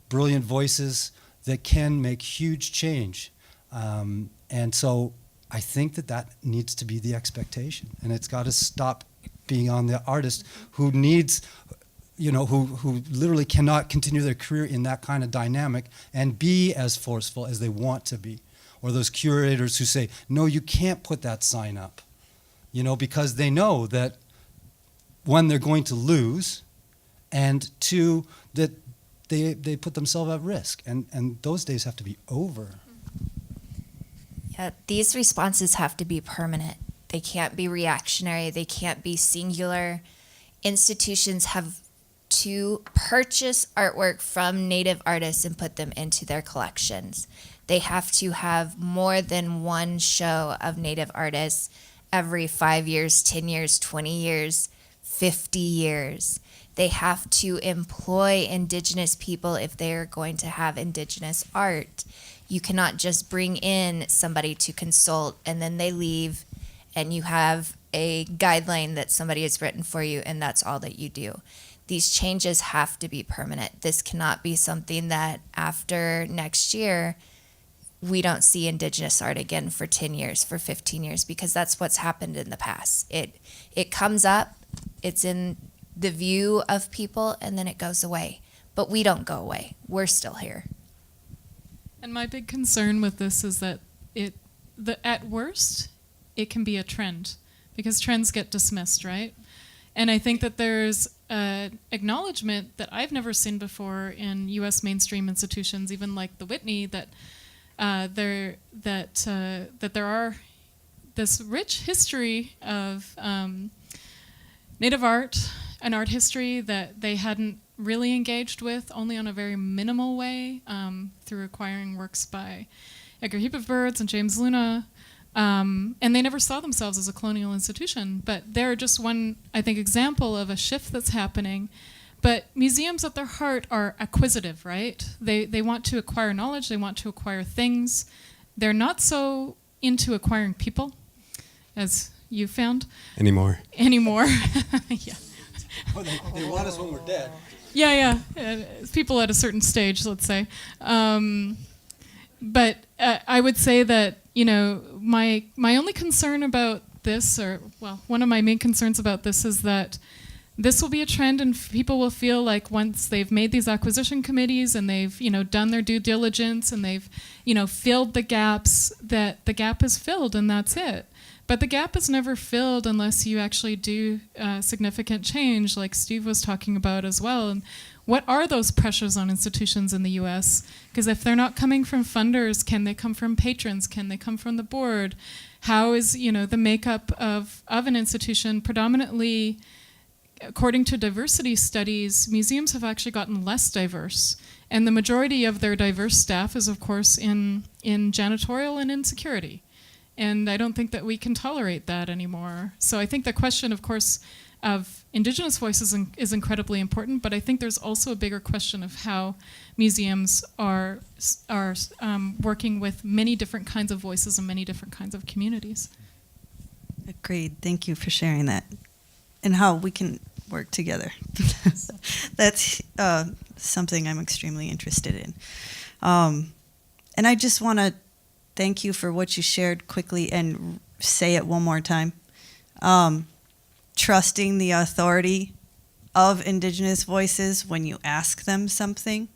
brilliant voices that can make huge change. And so I think that needs to be the expectation, and it's got to stop being on the artist who needs, who literally cannot continue their career in that kind of dynamic and be as forceful as they want to be. Or those curators who say, no, you can't put that sign up, because they know that, one, they're going to lose, and two, that they put themselves at risk. And those days have to be over. Yeah, these responses have to be permanent. They can't be reactionary. They can't be singular. Institutions have to purchase artwork from Native artists and put them into their collections. They have to have more than one show of Native artists every 5 years, 10 years, 20 years, 50 years. They have to employ Indigenous people if they're going to have Indigenous art. You cannot just bring in somebody to consult and then they leave and you have a guideline that somebody has written for you and that's all that you do. These changes have to be permanent. This cannot be something that after next year we don't see Indigenous art again for 10 years, for 15 years, because that's what's happened in the past. It comes up, it's in the view of people, and then it goes away. But we don't go away. We're still here. And my big concern with this is that at worst, it can be a trend, because trends get dismissed, right? And I think that there's an acknowledgement that I've never seen before in U.S. mainstream institutions, even like the Whitney, that there are this rich history of Native art and art history that they hadn't really engaged with, only on a very minimal way, through acquiring works by Edgar Hepworth and James Luna. And they never saw themselves as a colonial institution. But they're just one, I think, example of a shift that's happening. But museums at their heart are acquisitive, right? They want to acquire knowledge, they want to acquire things. They're not so into acquiring people, as you found. Anymore. Yeah. Oh, they want us when we're dead. Yeah. People at a certain stage, let's say. But I would say that, my only concern about this, one of my main concerns about this is that this will be a trend, and people will feel like once they've made these acquisition committees and they've, done their due diligence and they've, filled the gaps, that the gap is filled and that's it. But the gap is never filled unless you actually do significant change, like Steve was talking about as well. And what are those pressures on institutions in the U.S.? Because if they're not coming from funders, can they come from patrons? Can they come from the board? How is, the makeup of an institution? Predominantly, according to diversity studies, museums have actually gotten less diverse. And the majority of their diverse staff is, of course, in janitorial and in security. And I don't think that we can tolerate that anymore. So I think the question, of course, of Indigenous voices is incredibly important, but I think there's also a bigger question of how museums are working with many different kinds of voices and many different kinds of communities. Agreed. Thank you for sharing that. And how we can work together. That's something I'm extremely interested in. And I just want to thank you for what you shared quickly and say it one more time. Trusting the authority of Indigenous voices when you ask them something,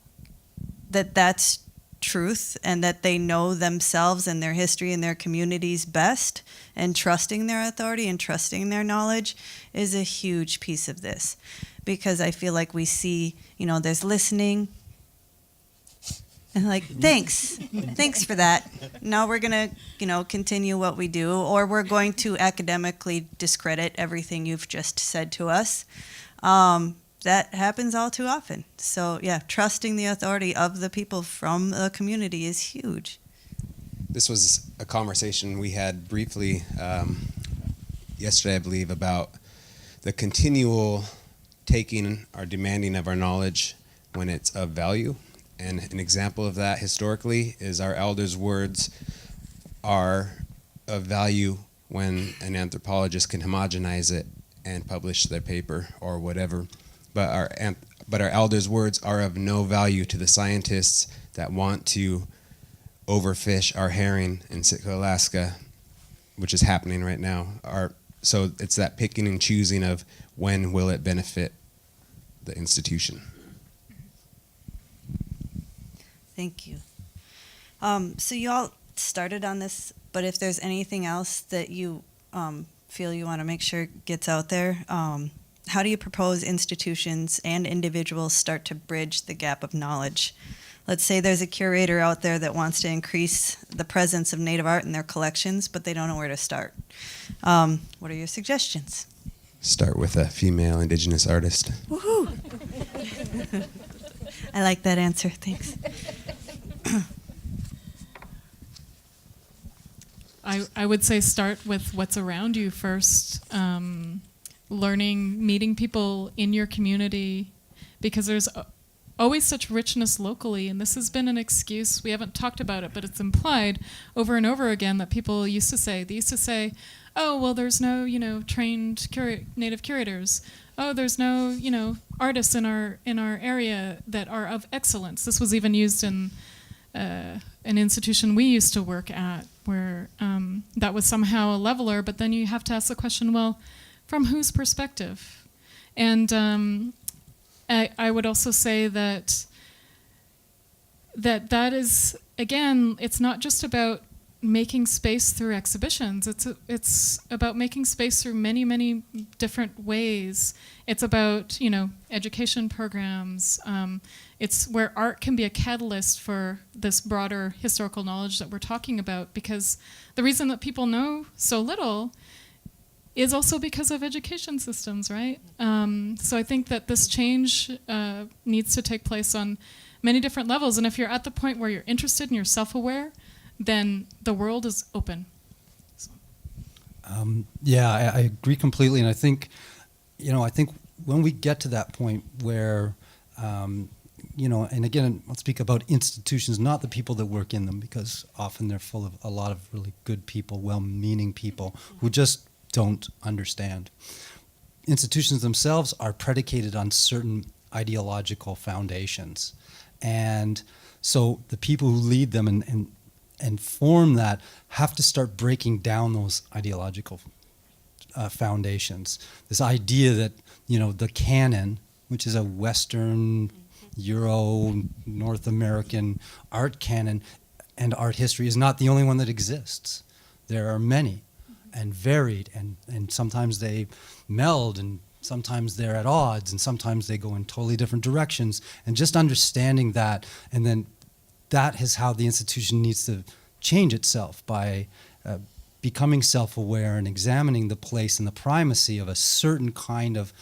that's truth and that they know themselves and their history and their communities best, and trusting their authority and trusting their knowledge is a huge piece of this, because I feel like we see, there's listening and like, thanks for that. Now we're going to, continue what we do, or we're going to academically discredit everything you've just said to us. That happens all too often. So yeah, trusting the authority of the people from the community is huge. This was a conversation we had briefly yesterday, I believe, about the continual taking or demanding of our knowledge when it's of value. And an example of that historically is our elders' words are of value when an anthropologist can homogenize it and publish their paper or whatever. But our elders' words are of no value to the scientists that want to overfish our herring in Sitka, Alaska, which is happening right now. So it's that picking and choosing of when will it benefit the institution. Thank you. So you all started on this, but if there's anything else that you feel you want to make sure gets out there, how do you propose institutions and individuals start to bridge the gap of knowledge? Let's say there's a curator out there that wants to increase the presence of Native art in their collections, but they don't know where to start. What are your suggestions? Start with a female Indigenous artist. Woohoo! I like that answer. Thanks. I would say start with what's around you first. Learning, meeting people in your community, because there's always such richness locally, and this has been an excuse. We haven't talked about it, but it's implied over and over again that people used to say. They used to say, oh, well, there's no, trained Native curators. Oh, there's no, artists in our area that are of excellence. This was even used in an institution we used to work at, where that was somehow a leveler, but then you have to ask the question, well, from whose perspective? And I would also say that is, again, it's not just about making space through exhibitions. It's about making space through many, many different ways. It's about, education programs. It's where art can be a catalyst for this broader historical knowledge that we're talking about, because the reason that people know so little is also because of education systems, right? So I think that this change needs to take place on many different levels. And if you're at the point where you're interested and you're self-aware, then the world is open. So. I agree completely. And I think, when we get to that point where, and again, I'll speak about institutions, not the people that work in them, because often they're full of a lot of really good people, well-meaning people who just don't understand. Institutions themselves are predicated on certain ideological foundations. And so the people who lead them and form that have to start breaking down those ideological foundations. This idea that, the canon, which is a Western, Euro, North American art canon and art history, is not the only one that exists. There are many and varied, and sometimes they meld, and sometimes they're at odds, and sometimes they go in totally different directions. And just understanding that, and then that is how the institution needs to change itself, by becoming self-aware and examining the place and the primacy of a certain kind of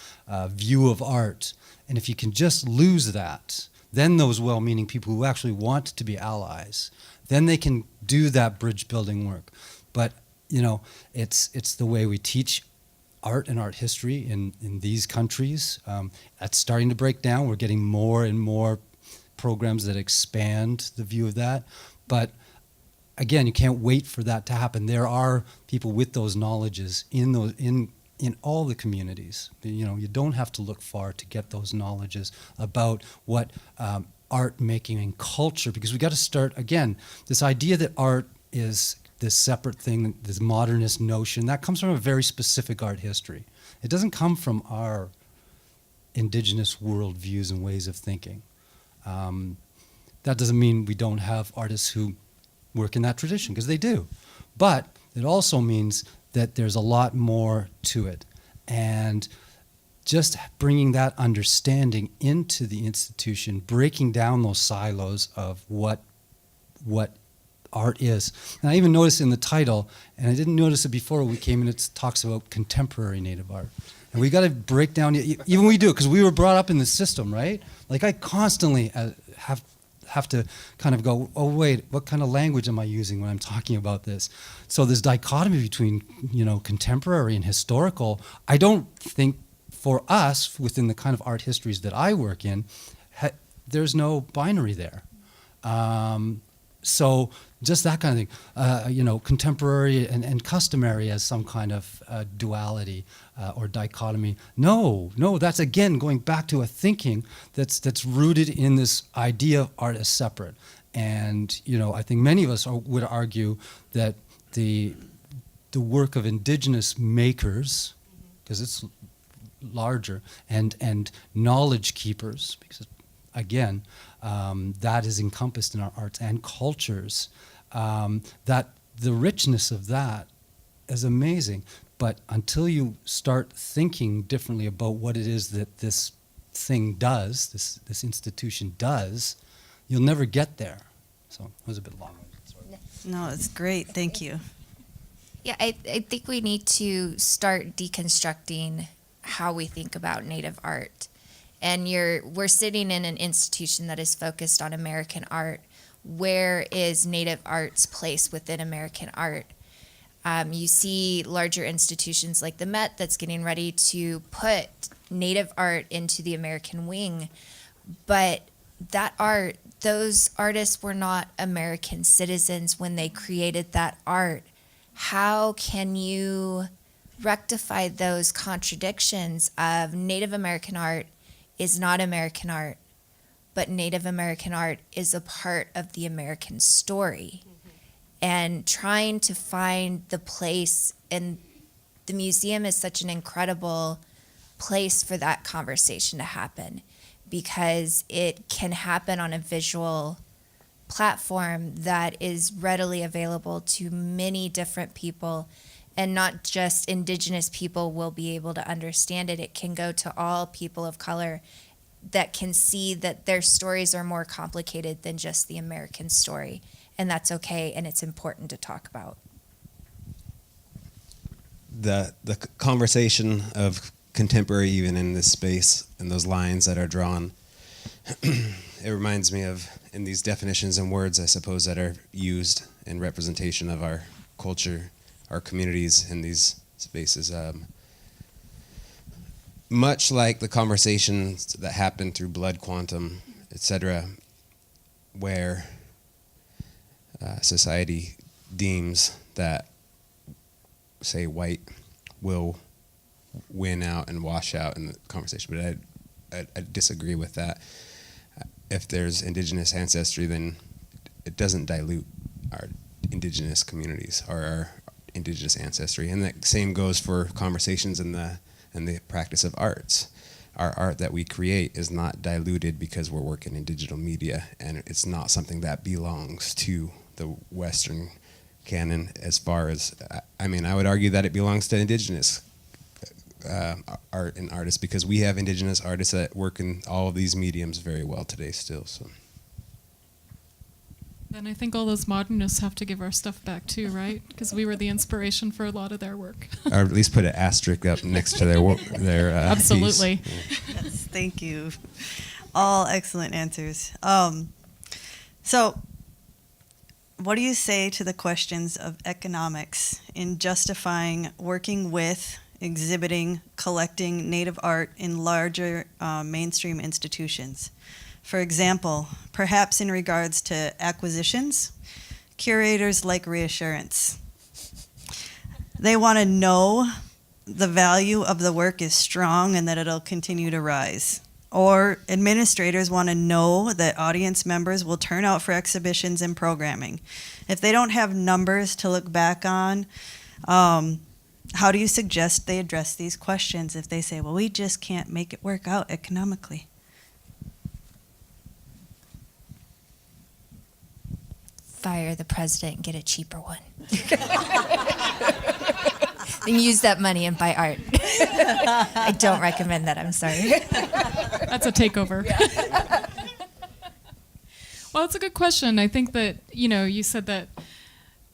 view of art. And if you can just lose that, then those well-meaning people who actually want to be allies, then they can do that bridge-building work. But it's the way we teach art and art history in these countries. That's starting to break down. We're getting more and more programs that expand the view of that. But again, you can't wait for that to happen. There are people with those knowledges in all the communities. You don't have to look far to get those knowledges about what art making and culture, because we got to start, again, this idea that art is this separate thing, this modernist notion, that comes from a very specific art history. It doesn't come from our indigenous worldviews and ways of thinking. That doesn't mean we don't have artists who work in that tradition, because they do. But it also means that there's a lot more to it. And just bringing that understanding into the institution, breaking down those silos of what art is. And I even noticed in the title, and I didn't notice it before we came in, it talks about contemporary Native art. And we got to break down, even we do, because we were brought up in the system, right? Like I constantly have to kind of go, oh wait, what kind of language am I using when I'm talking about this? So this dichotomy between, contemporary and historical, I don't think for us, within the kind of art histories that I work in, there's no binary there. So just that kind of thing, contemporary and customary as some kind of duality or dichotomy. No, that's again going back to a thinking that's rooted in this idea of art as separate. And I think many of us would argue that the work of indigenous makers, because it's larger, and knowledge keepers, because again, that is encompassed in our arts and cultures, that the richness of that is amazing. But until you start thinking differently about what it is that this thing does, this institution does, you'll never get there. So it was a bit long. No, it's great. Thank you. Yeah, I think we need to start deconstructing how we think about Native art. And we're sitting in an institution that is focused on American art. Where is Native art's place within American art? You see larger institutions like the Met that's getting ready to put Native art into the American wing. But that art, those artists were not American citizens when they created that art. How can you rectify those contradictions of Native American art is not American art, but Native American art is a part of the American story? And trying to find the place, and the museum is such an incredible place for that conversation to happen, because it can happen on a visual platform that is readily available to many different people, and not just Indigenous people will be able to understand it. It can go to all people of color that can see that their stories are more complicated than just the American story. And that's okay, and it's important to talk about. The conversation of contemporary, even in this space, and those lines that are drawn, it reminds me of, in these definitions and words, I suppose, that are used in representation of our culture, our communities in these spaces. Much like the conversations that happen through blood quantum, etc., where society deems that, say, white will win out and wash out in the conversation. But I disagree with that. If there's Indigenous ancestry, then it doesn't dilute our Indigenous communities or our Indigenous ancestry, and that same goes for conversations in the practice of arts. Our art that we create is not diluted because we're working in digital media, and it's not something that belongs to the Western canon. As far as, I mean, I would argue that it belongs to Indigenous art and artists, because we have Indigenous artists that work in all of these mediums very well today still. So. Then I think all those modernists have to give our stuff back too, right? Because we were the inspiration for a lot of their work. Or at least put an asterisk up next to their Absolutely. piece. Yes, thank you. All excellent answers. So, what do you say to the questions of economics in justifying working with, exhibiting, collecting Native art in larger mainstream institutions? For example, perhaps in regards to acquisitions, curators like reassurance. They want to know the value of the work is strong and that it'll continue to rise. Or administrators want to know that audience members will turn out for exhibitions and programming. If they don't have numbers to look back on, how do you suggest they address these questions if they say, well, we just can't make it work out economically? Fire the president and get a cheaper one. Then use that money and buy art. I don't recommend that, I'm sorry. That's a takeover. Well, it's a good question. I think that, you said that,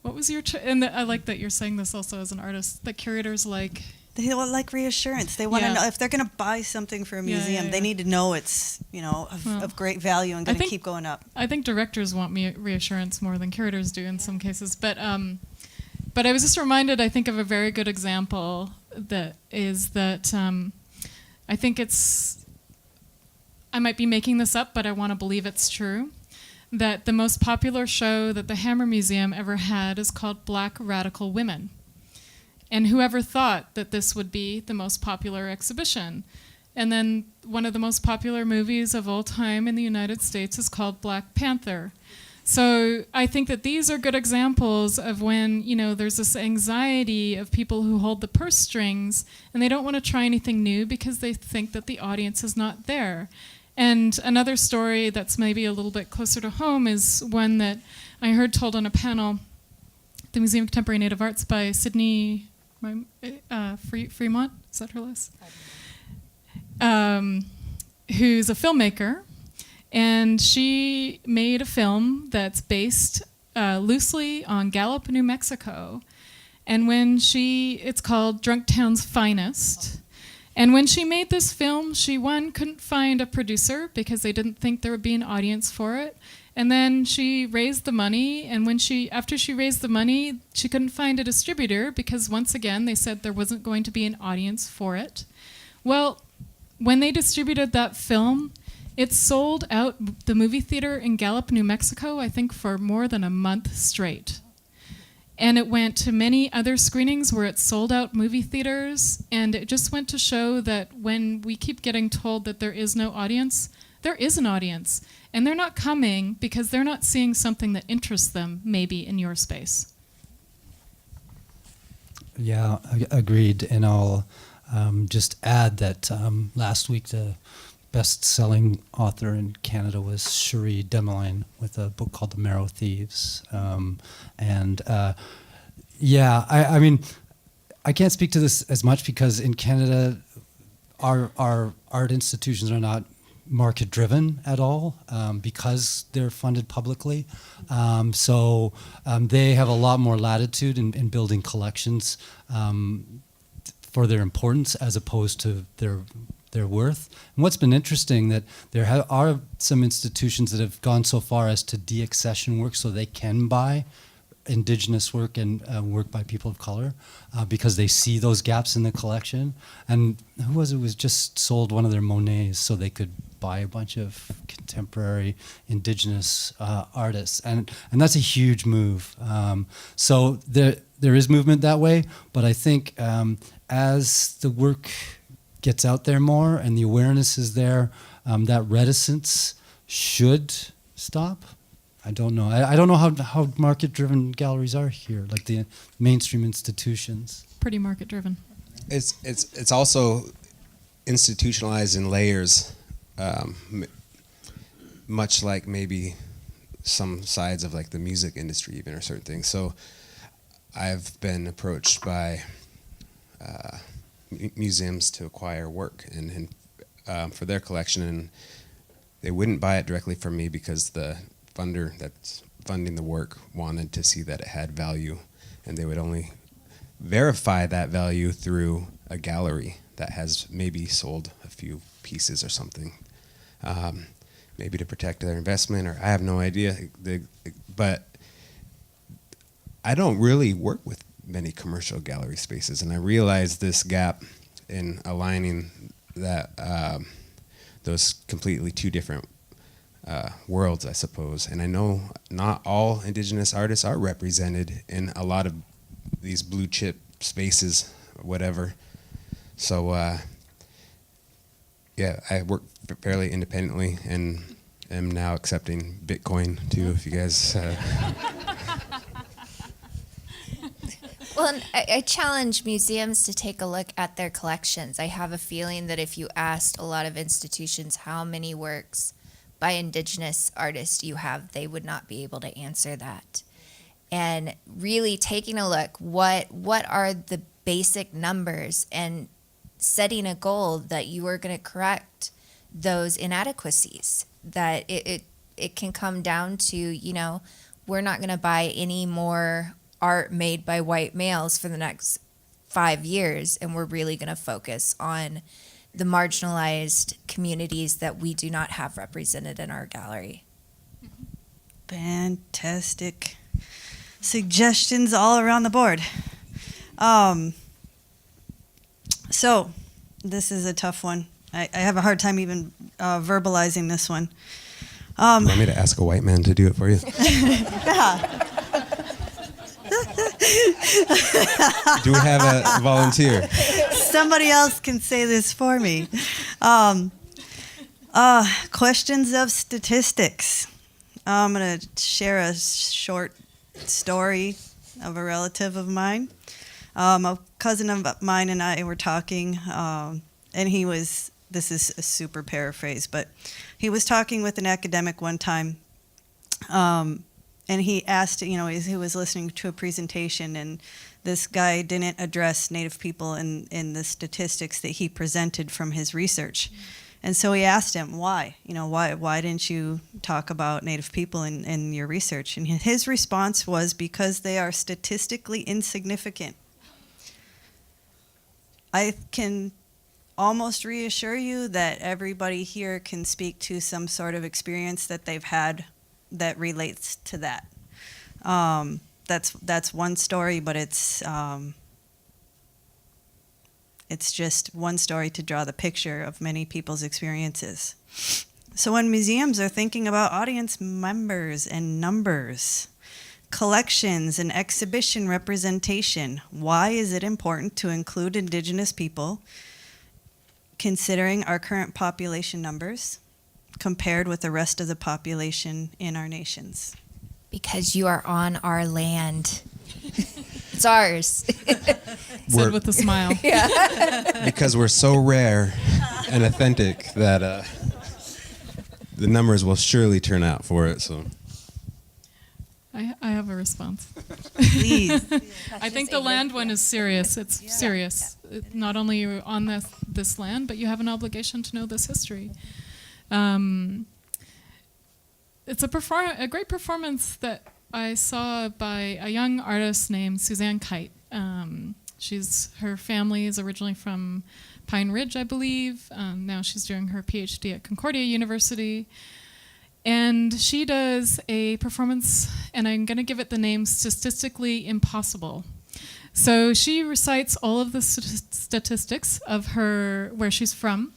what was your, I like that you're saying this also as an artist, that curators like... They want like reassurance. They want to Yeah. know if they're going to buy something for a Yeah, museum, yeah, they yeah. need to know it's, of great value and I going to think- keep going up. I think directors want reassurance more than curators do in some cases. But I was just reminded, I think, of a very good example that is that I think it's, I might be making this up, but I want to believe it's true, that the most popular show that the Hammer Museum ever had is called Black Radical Women. And whoever thought that this would be the most popular exhibition? And then one of the most popular movies of all time in the United States is called Black Panther. So I think that these are good examples of when, there's this anxiety of people who hold the purse strings and they don't want to try anything new because they think that the audience is not there. And another story that's maybe a little bit closer to home is one that I heard told on a panel at the Museum of Contemporary Native Arts by Sydney Fremont, is that her last? Who's a filmmaker, and she made a film that's based loosely on Gallup, New Mexico, and it's called Drunk Town's Finest. And when she made this film, she couldn't find a producer because they didn't think there would be an audience for it. And then she raised the money, and after she raised the money, she couldn't find a distributor because once again they said there wasn't going to be an audience for it. Well, when they distributed that film, it sold out the movie theater in Gallup, New Mexico, I think for more than a month straight. And it went to many other screenings where it sold out movie theaters, and it just went to show that when we keep getting told that there is no audience, there is an audience. And they're not coming because they're not seeing something that interests them, maybe, in your space. Yeah, agreed. And I'll just add that last week the best-selling author in Canada was Cherie Demeline with a book called The Marrow Thieves. I mean, I can't speak to this as much because in Canada, our art institutions are not market driven at all because they're funded publicly. So they have a lot more latitude in building collections for their importance as opposed to their worth. And what's been interesting that there are some institutions that have gone so far as to de-accession work so they can buy Indigenous work and work by people of color because they see those gaps in the collection. And who was it? Was just sold one of their Monets so they could buy a bunch of contemporary Indigenous artists, and that's a huge move. So there is movement that way, but I think as the work gets out there more and the awareness is there, that reticence should stop. I don't know. I don't know how market-driven galleries are here, like the mainstream institutions. Pretty market driven. It's also institutionalized in layers, much like maybe some sides of like the music industry even, or certain things. So I've been approached by museums to acquire work and for their collection, and they wouldn't buy it directly from me because the funder that's funding the work wanted to see that it had value, and they would only verify that value through a gallery that has maybe sold a few pieces or something, maybe to protect their investment, or I have no idea. But I don't really work with many commercial gallery spaces, and I realized this gap in aligning that those completely two different worlds, I suppose. And I know not all Indigenous artists are represented in a lot of these blue chip spaces, whatever. So yeah, I work fairly independently and am now accepting Bitcoin too, if you guys... Well, and I challenge museums to take a look at their collections. I have a feeling that if you asked a lot of institutions how many works by Indigenous artists you have, they would not be able to answer that. And really taking a look, what are the basic numbers, and setting a goal that you are going to correct those inadequacies. That it can come down to, you know, we're not going to buy any more art made by white males for the next 5 years, and we're really going to focus on the marginalized communities that we do not have represented in our gallery. Fantastic suggestions all around the board. So this is a tough one. I have a hard time even verbalizing this one. you want me to ask a white man to do it for you? Yeah. Do we have a volunteer? Somebody else can say this for me. Questions of statistics. I'm going to share a short story of a relative of mine. A cousin of mine and I were talking, and this is a super paraphrase, but he was talking with an academic one time, and he asked, you know, he was listening to a presentation, and this guy didn't address Native people in the statistics that he presented from his research. And so he asked him, why? You know, why didn't you talk about Native people in your research? And his response was, because they are statistically insignificant. I can almost reassure you that everybody here can speak to some sort of experience that they've had that relates to that. That's one story, but it's just one story to draw the picture of many people's experiences. So when museums are thinking about audience members and numbers, collections and exhibition representation, why is it important to include Indigenous people, considering our current population numbers compared with the rest of the population in our nations? Because you are on our land. It's ours. Said with a smile. Because we're so rare and authentic that the numbers will surely turn out for it. So I have a response. Please. I think the land one is serious. It's serious. Not only are you on this land, but you have an obligation to know this history. It's a great performance that I saw by a young artist named Suzanne Kite. Her family is originally from Pine Ridge, I believe. Now she's doing her PhD at Concordia University. And she does a performance, and I'm going to give it the name Statistically Impossible. So she recites all of the statistics of where she's from,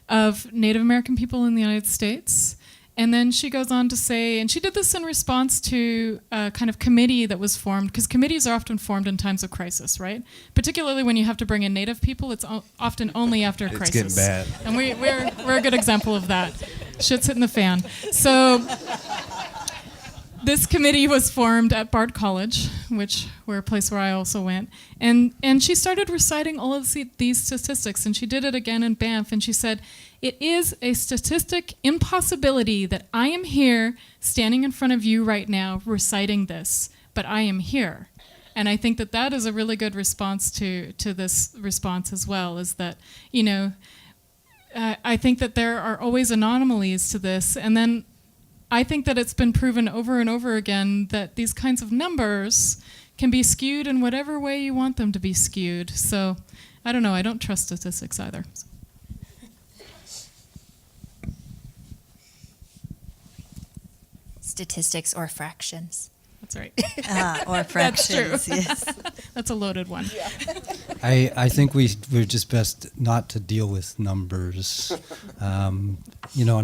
of Native American people in the United States. And then she goes on to say, and she did this in response to a kind of committee that was formed, because committees are often formed in times of crisis, right? Particularly when you have to bring in Native people, it's often only after a crisis. It's getting bad. And we're a good example of that. Shit's hitting the fan. So this committee was formed at Bard College, were a place where I also went, and she started reciting all of these statistics, and she did it again in Banff, and she said, "It is a statistic impossibility that I am here standing in front of you right now reciting this, but I am here." And I think that that is a really good response to this response as well, is that, I think that there are always anomalies to this, and then I think that it's been proven over and over again that these kinds of numbers can be skewed in whatever way you want them to be skewed. So I don't know, I don't trust statistics either. Statistics or fractions. That's right. Or fractions, yes. That's a loaded one. Yeah. I think we're just best not to deal with numbers, and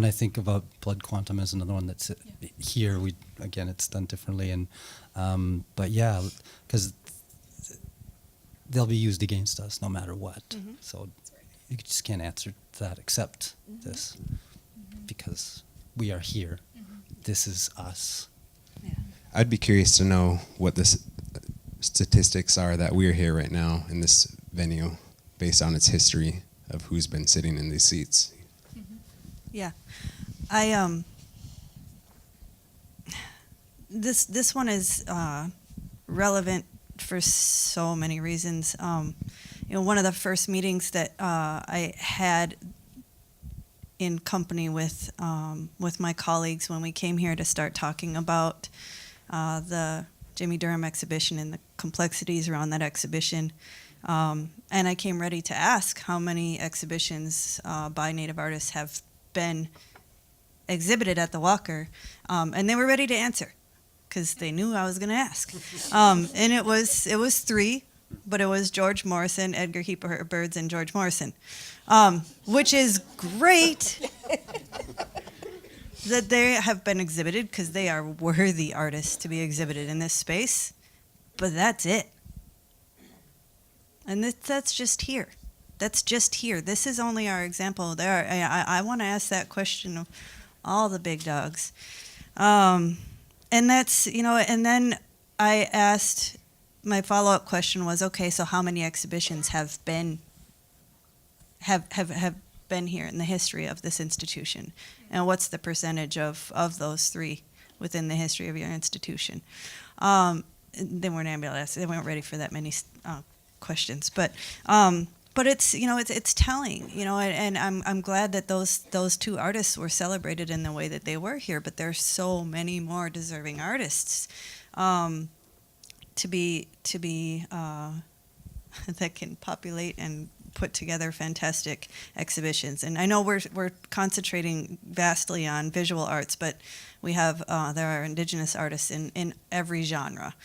I think about blood quantum as another one that's here. It's done differently, and but yeah, because they'll be used against us no matter what. Mm-hmm. So you just can't answer that except this, because we are here. Mm-hmm. This is us. Yeah. I'd be curious to know what the statistics are that we're here right now in this venue, based on its history of who's been sitting in these seats. Mm-hmm. Yeah, I this one is relevant for so many reasons. One of the first meetings that I had in company with my colleagues when we came here to start talking about the Jimmy Durham exhibition and the complexities around that exhibition. And I came ready to ask how many exhibitions by Native artists have been exhibited at the Walker. And they were ready to answer because they knew I was going to ask. And it was 3, but it was George Morrison, Edgar Heeper Birds, and George Morrison, which is great. That they have been exhibited because they are worthy artists to be exhibited in this space, but that's it. And that's just here. That's just here. This is only our example. I want to ask that question of all the big dogs, and that's And then I asked, my follow-up question was, okay, so how many exhibitions have been here in the history of this institution, and what's the percentage of those 3 within the history of your institution? They weren't able to ask. They weren't ready for that many questions, but it's it's telling, and I'm glad that those 2 artists were celebrated in the way that they were here. But there's so many more deserving artists to be that can populate and put together fantastic exhibitions. And I know we're concentrating vastly on visual arts, but we have there are Indigenous artists in every genre.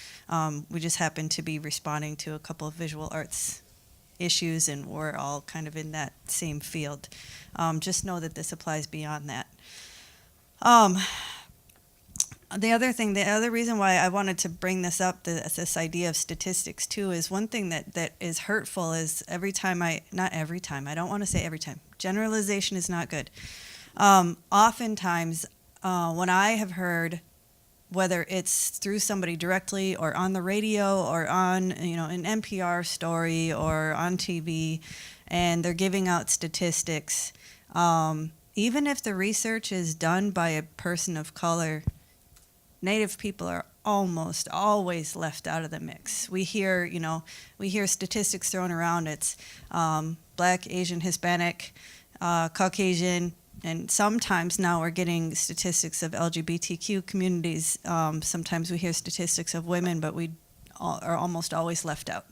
We just happen to be responding to a couple of visual arts issues, and we're all kind of in that same field. Just know that this applies beyond that. The other reason why I wanted to bring this up, this idea of statistics too, is one thing that is hurtful is I don't want to say every time. Generalization is not good. Oftentimes, when I have heard, whether it's through somebody directly or on the radio or on an NPR story or on TV, and they're giving out statistics, even if the research is done by a person of color, Native people are almost always left out of the mix. We hear statistics thrown around. It's Black, Asian, Hispanic, Caucasian, and sometimes now we're getting statistics of LGBTQ communities. Sometimes we hear statistics of women, but we are almost always left out.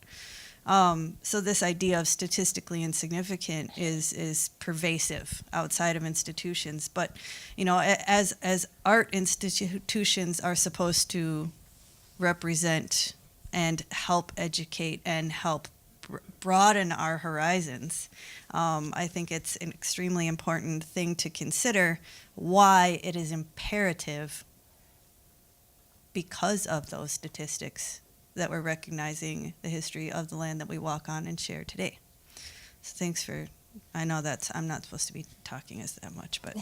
So this idea of statistically insignificant is pervasive outside of institutions. But as art institutions are supposed to represent and help educate and help broaden our horizons, I think it's an extremely important thing to consider why it is imperative, because of those statistics, that we're recognizing the history of the land that we walk on and share today. So thanks for I know I'm not supposed to be talking as that much, but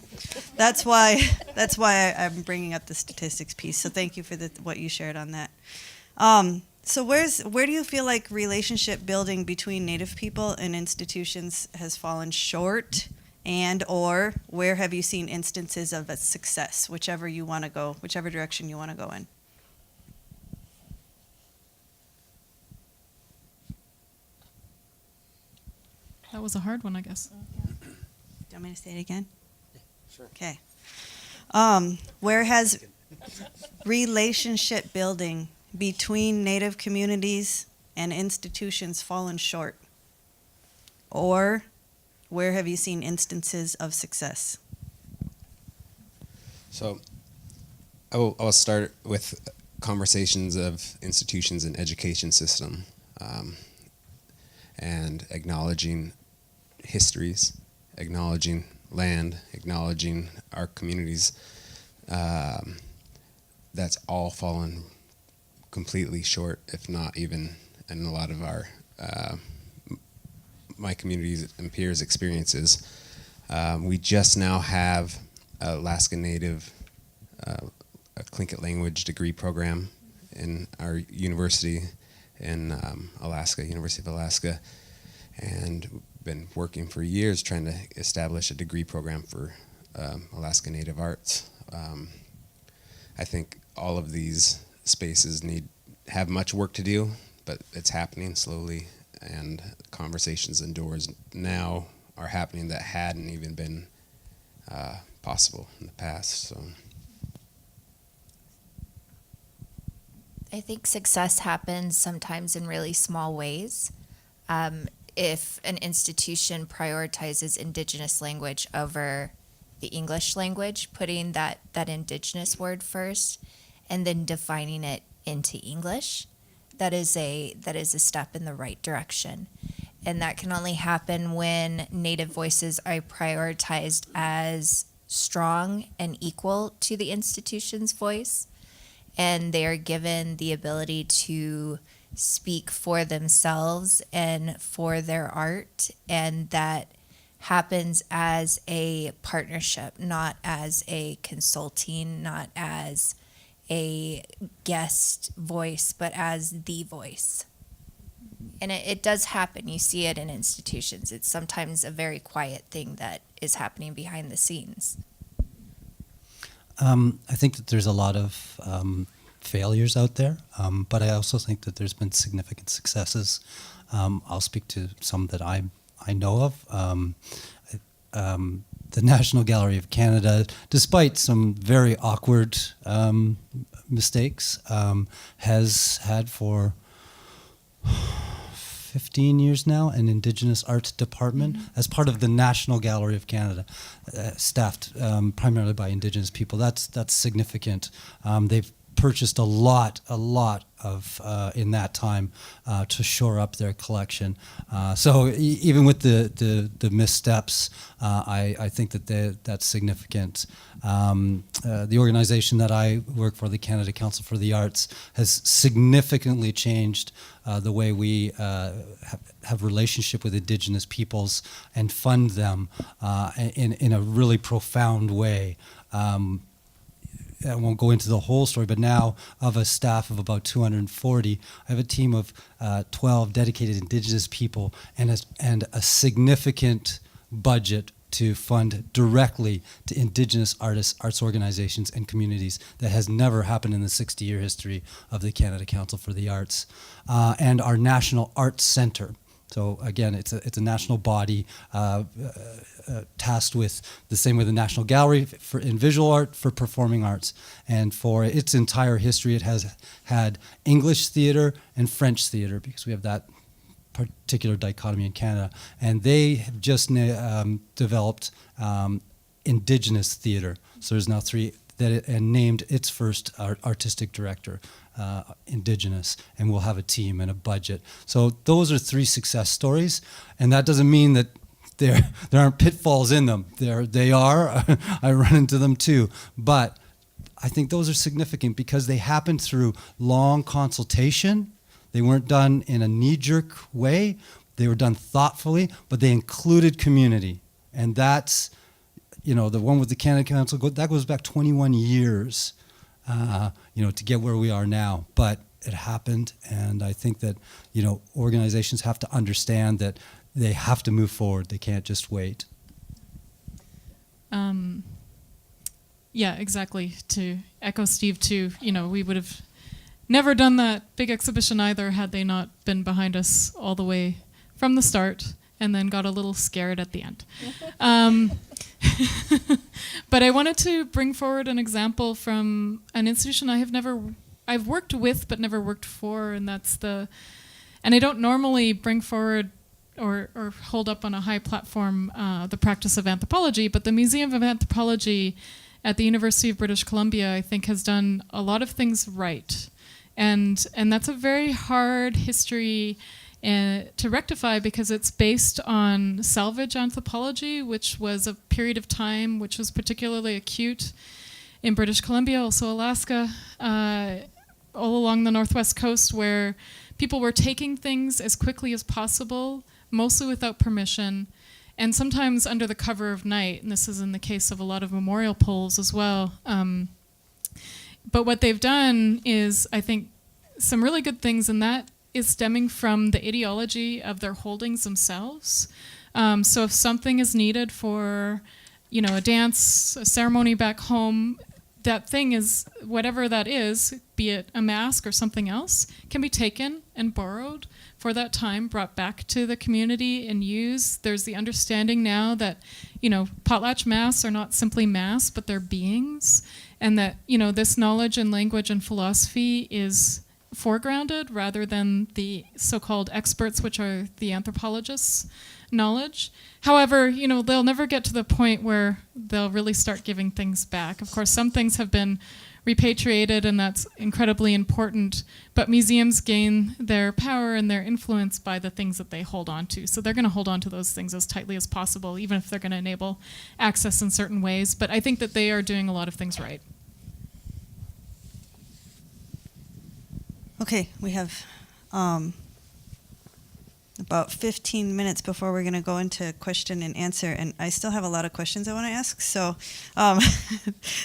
that's why I'm bringing up the statistics piece. So thank you for what you shared on that. So where do you feel like relationship building between Native people and institutions has fallen short, and or where have you seen instances of a success, whichever direction you want to go in? That was a hard one, I guess. Do you want me to say it again? Sure. Okay. Where has relationship building between Native communities and institutions fallen short? Or where have you seen instances of success? So I'll start with conversations of institutions and education system, and acknowledging histories, acknowledging land, acknowledging our communities. That's all fallen completely short, if not even in a lot of our my communities and peers' experiences. We just now have Alaska Native a Tlingit language degree program in our university in Alaska, University of Alaska, and we've been working for years trying to establish a degree program for Alaska Native Arts. I think all of these spaces have much work to do, but it's happening slowly, and conversations and doors now are happening that hadn't even been possible in the past. So I think success happens sometimes in really small ways. If an institution prioritizes Indigenous language over the English language, putting that Indigenous word first, and then defining it into English, that is a step in the right direction. And that can only happen when Native voices are prioritized as strong and equal to the institution's voice, and they are given the ability to speak for themselves and for their art, and that happens as a partnership, not as a consulting, not as a guest voice, but as the voice. And it does happen. You see it in institutions. It's sometimes a very quiet thing that is happening behind the scenes. I think that there's a lot of failures out there, but I also think that there's been significant successes. I'll speak to some that I know of. The National Gallery of Canada, despite some very awkward mistakes, has had for 15 years now an Indigenous Art Department as part of the National Gallery of Canada, staffed primarily by Indigenous people. That's significant. They've purchased a lot of in that time to shore up their collection. So even with the missteps, I think that's significant. The organization that I work for, the Canada Council for the Arts, has significantly changed the way we have relationship with Indigenous peoples and fund them in a really profound way. I won't go into the whole story, but now of a staff of about 240, I have a team of 12 dedicated Indigenous people and a significant budget to fund directly to Indigenous artists, arts organizations, and communities. That has never happened in the 60-year history of the Canada Council for the Arts. And our National Arts Center. So again, it's a national body tasked with the same way the National Gallery in visual art, for performing arts. And for its entire history, it has had English theater and French theater, because we have that particular dichotomy in Canada. And they have just developed Indigenous theater. So there's now 3 and named its first artistic director, Indigenous, and we'll have a team and a budget. So those are 3 success stories, and that doesn't mean that there aren't pitfalls in them. They are. I run into them too, but I think those are significant because they happened through long consultation. They weren't done in a knee-jerk way, They were done thoughtfully, but they included community. And that's, the one with the Canada Council, that goes back 21 years, to get where we are now. But it happened, and I think that, organizations have to understand that they have to move forward. They can't just wait. Yeah, exactly. To echo Steve too, we would have never done that big exhibition either had they not been behind us all the way from the start and then got a little scared at the end. But I wanted to bring forward an example from an institution I've worked with but never worked for, and and I don't normally bring forward or hold up on a high platform the practice of anthropology, but the Museum of Anthropology at the University of British Columbia, I think, has done a lot of things right. And that's a very hard history to rectify because it's based on salvage anthropology, which was a period of time which was particularly acute in British Columbia, also Alaska, all along the northwest coast, where people were taking things as quickly as possible, mostly without permission, and sometimes under the cover of night, and this is in the case of a lot of memorial poles as well. But what they've done is, I think, some really good things, and that is stemming from the ideology of their holdings themselves. So if something is needed for, a dance, a ceremony back home, that thing is, whatever that is, be it a mask or something else, can be taken and borrowed for that time, brought back to the community and used. There's the understanding now that, potlatch masks are not simply masks, but they're beings, and that, this knowledge and language and philosophy is foregrounded rather than the so-called experts, which are the anthropologists' knowledge. However, they'll never get to the point where they'll really start giving things back. Of course, some things have been repatriated, and that's incredibly important, but museums gain their power and their influence by the things that they hold on to. So they're going to hold on to those things as tightly as possible, even if they're going to enable access in certain ways. But I think that they are doing a lot of things right. Okay, we have about 15 minutes before we're going to go into question and answer, and I still have a lot of questions I want to ask. So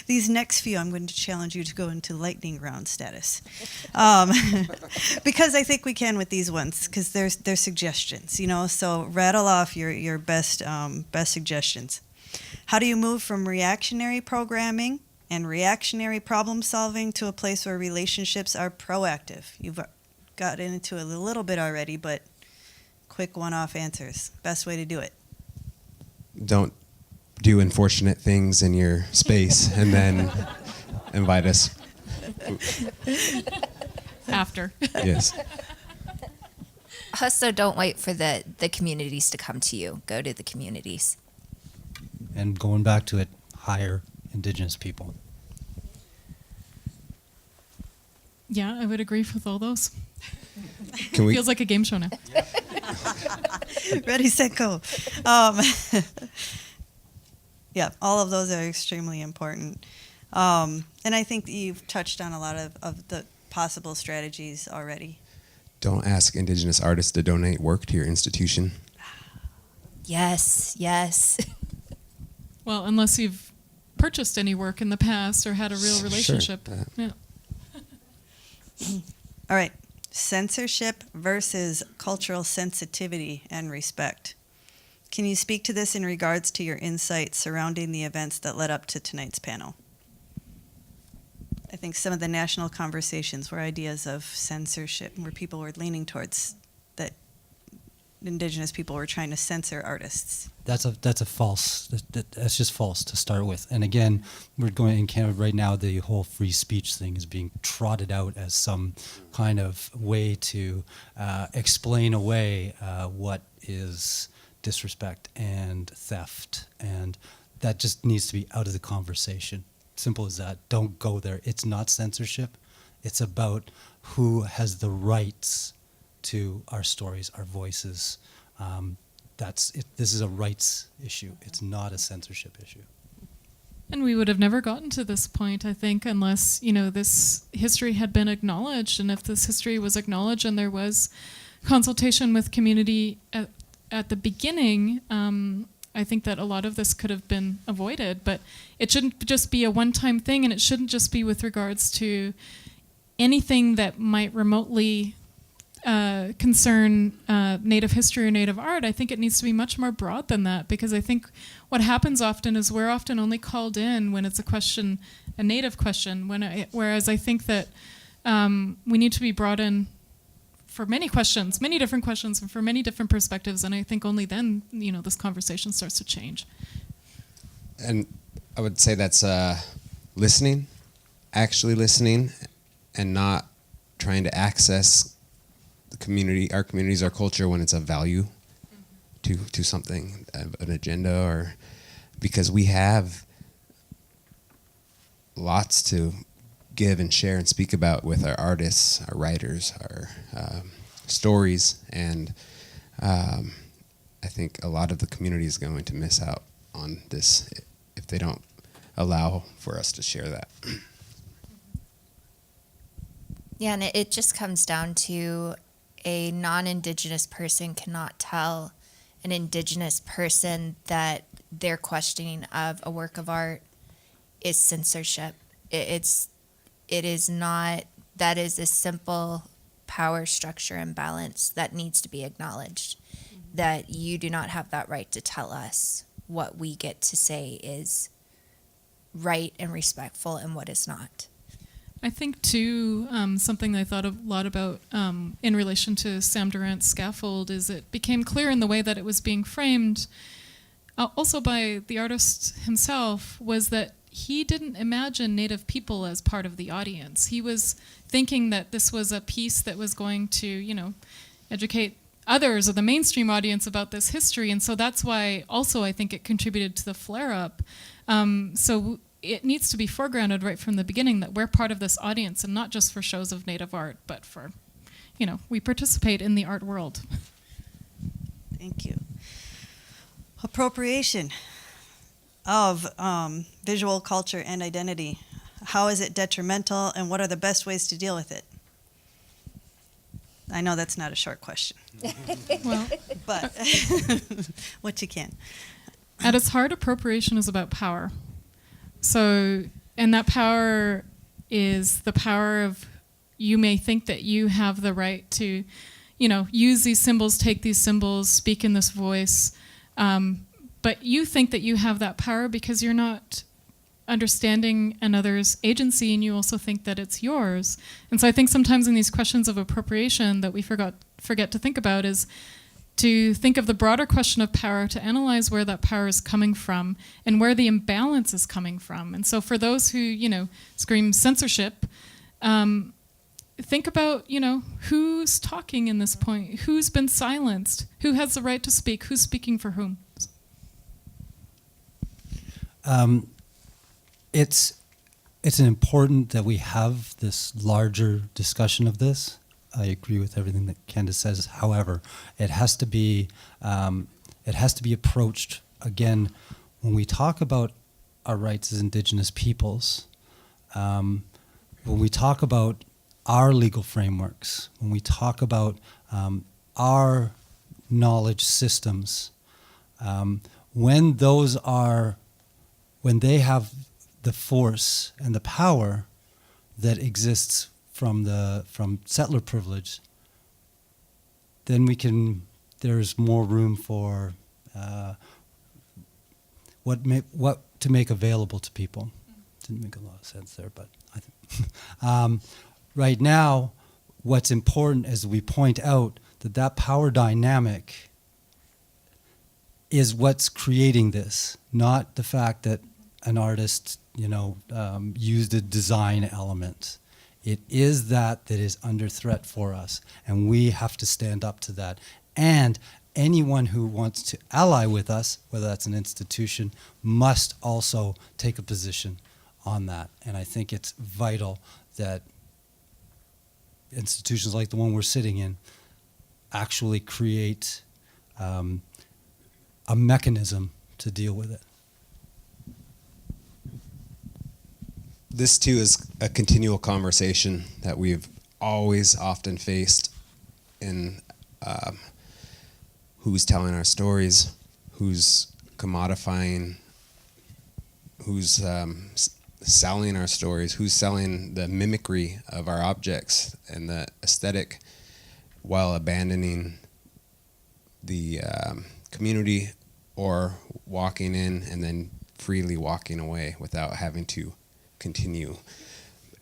these next few, I'm going to challenge you to go into lightning round status, because I think we can with these ones, because they're suggestions. So rattle off your best suggestions. How do you move from reactionary programming and reactionary problem solving to a place where relationships are proactive? You've got into it a little bit already, but quick one-off answers. Best way to do it. Don't do unfortunate things in your space and then invite us. After. Yes. Also, don't wait for the communities to come to you. Go to the communities. And going back to it, hire Indigenous people. Yeah, I would agree with all those. Can we? Feels like a game show now. Ready, set, go. Yeah, all of those are extremely important. And I think that you've touched on a lot of the possible strategies already. Don't ask Indigenous artists to donate work to your institution. Yes, yes. Well, unless you've purchased any work in the past or had a real relationship. Sure. Yeah. All right. Censorship versus cultural sensitivity and respect. Can you speak to this in regards to your insights surrounding the events that led up to tonight's panel? I think some of the national conversations were ideas of censorship, where people were leaning towards that Indigenous people were trying to censor artists. That's a false. That's just false to start with. And again, we're going in Canada right now. The whole free speech thing is being trotted out as some kind of way to explain away what is disrespect and theft, and that just needs to be out of the conversation. Simple as that. Don't go there. It's not censorship. It's about who has the rights to our stories, our voices. That's it. This is a rights issue. It's not a censorship issue. And we would have never gotten to this point, I think, unless, this history had been acknowledged. And if this history was acknowledged and there was consultation with community at the beginning, I think that a lot of this could have been avoided, but it shouldn't just be a one-time thing, and it shouldn't just be with regards to anything that might remotely concern Native history or Native art. I think it needs to be much more broad than that, because I think what happens often is we're often only called in when it's a Native question, whereas I think that we need to be brought in for many questions, many different questions, and for many different perspectives, and I think only then, this conversation starts to change. And I would say that's listening, actually listening, and not trying to access the community, our communities, our culture when it's of value to something, an agenda, or because we have lots to give and share and speak about with our artists, our writers, our stories, and I think a lot of the community is going to miss out on this if they don't allow for us to share that. Yeah, and it just comes down to a non-Indigenous person cannot tell an Indigenous person that their questioning of a work of art is censorship. It is not, that is a simple power structure imbalance that needs to be acknowledged, that you do not have that right to tell us what we get to say is right and respectful and what is not. I think, too, something I thought a lot about in relation to Sam Durant's Scaffold is it became clear in the way that it was being framed, also by the artist himself, was that he didn't imagine Native people as part of the audience. He was thinking that this was a piece that was going to, educate others or the mainstream audience about this history, and so that's why also I think it contributed to the flare-up. So it needs to be foregrounded right from the beginning that we're part of this audience, and not just for shows of Native art, but for, we participate in the art world. Thank you. Appropriation of visual culture and identity. How is it detrimental, and what are the best ways to deal with it? I know that's not a short question, Well, but what you can. at its heart, appropriation is about power. So, and that power is the power of, you may think that you have the right to, use these symbols, take these symbols, speak in this voice, but you think that you have that power because you're not understanding another's agency, and you also think that it's yours. And so I think sometimes in these questions of appropriation that we forget to think about is to think of the broader question of power, to analyze where that power is coming from and where the imbalance is coming from. And so for those who, scream censorship, think about, who's talking in this point, who's been silenced, who has the right to speak, who's speaking for whom. It's important that we have this larger discussion of this. I agree with everything that Candice says. However, it has to be approached again when we talk about our rights as Indigenous peoples. When we talk about our legal frameworks, when we talk about our knowledge systems, when they have the force and the power that exists from settler privilege, then there's more room for what to make available to people. Didn't make a lot of sense there, but I think right now, what's important is we point out that power dynamic is what's creating this, not the fact that an artist, used a design element. It is that is under threat for us, and we have to stand up to that. And anyone who wants to ally with us, whether that's an institution, must also take a position on that. And I think it's vital that institutions like the one we're sitting in actually create a mechanism to deal with it. This too is a continual conversation that we've always often faced in who's telling our stories, who's commodifying, who's selling our stories, who's selling the mimicry of our objects and the aesthetic while abandoning the community or walking in and then freely walking away without having to continue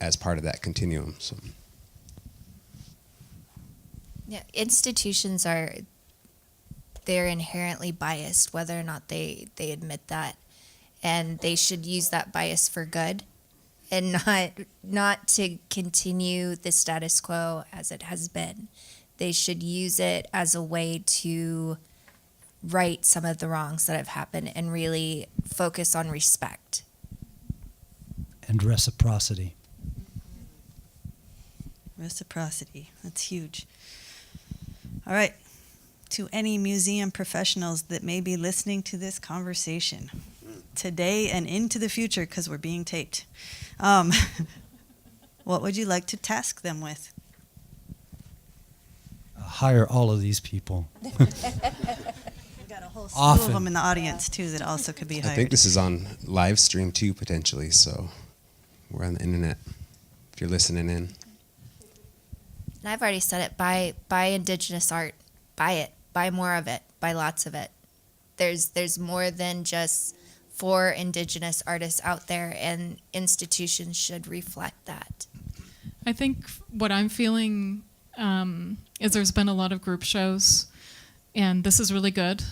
as part of that continuum. So. Yeah, institutions they're inherently biased, whether or not they admit that, and they should use that bias for good, and not to continue the status quo as it has been. They should use it as a way to right some of the wrongs that have happened and really focus on respect And reciprocity. Reciprocity, that's huge. All right, to any museum professionals that may be listening to this conversation today and into the future, because we're being taped, what would you like to task them with? Hire all of these people. We've got a whole slew of Often. them in the audience, too, that also could be hired. I think this is on live stream too, potentially, so we're on the internet if you're listening in. And I've already said it, buy indigenous art. Buy it. Buy more of it. Buy lots of it. There's more than just 4 indigenous artists out there, and institutions should reflect that. I think what I'm feeling is there's been a lot of group shows, and this is really good.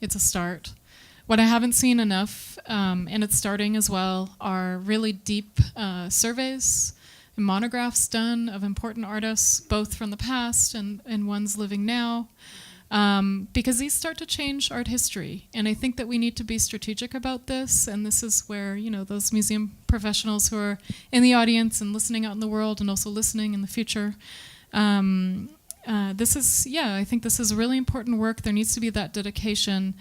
It's a start. What I haven't seen enough, and it's starting as well, are really deep surveys and monographs done of important artists, both from the past and ones living now, because these start to change art history. And I think that we need to be strategic about this, and this is where, you know, those museum professionals who are in the audience and listening out in the world and also listening in the future, this is, I think this is really important work. There needs to be that dedication,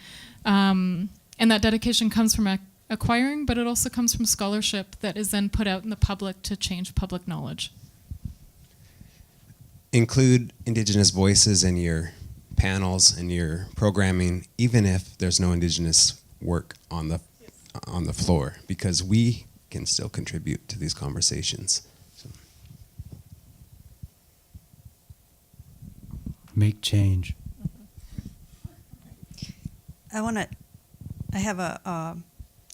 and that dedication comes from acquiring, but it also comes from scholarship that is then put out in the public to change public knowledge. Include Indigenous voices in your panels and your programming, even if there's no Indigenous work on the floor, because we can still contribute to these conversations. So. Make change.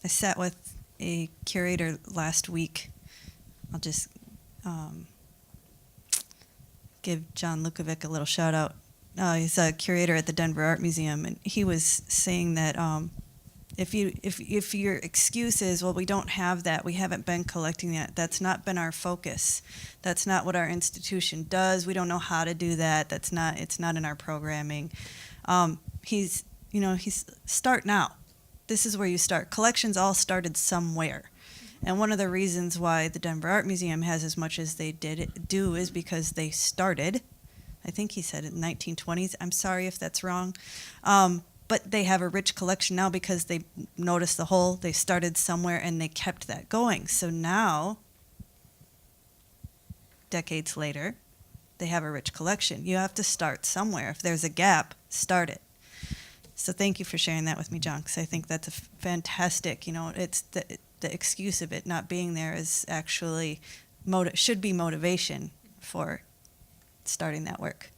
I sat with a curator last week. I'll just give John Lukovic a little shout out. He's a curator at the Denver Art Museum, and he was saying that if your excuse is, well, we don't have that, we haven't been collecting that, that's not been our focus. That's not what our institution does. We don't know how to do that. It's not in our programming. He's start now. This is where you start. Collections all started somewhere. And one of the reasons why the Denver Art Museum has as much as they do is because they started, I think he said in the 1920s. I'm sorry if that's wrong. But they have a rich collection now because they noticed the hole. They started somewhere and they kept that going. So now, decades later, they have a rich collection. You have to start somewhere. If there's a gap, start it. So thank you for sharing that with me, John, because I think that's a fantastic, it's the excuse of it not being there is actually should be motivation for starting that work.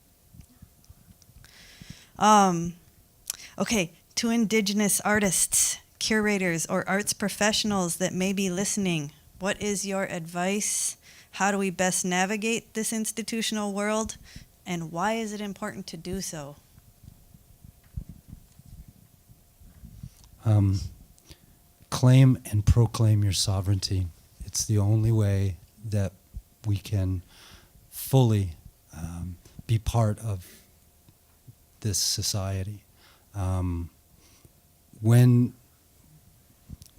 Okay, to Indigenous artists, curators, or arts professionals that may be listening, what is your advice? How do we best navigate this institutional world? And why is it important to do so? Claim and proclaim your sovereignty. It's the only way that we can fully be part of this society. When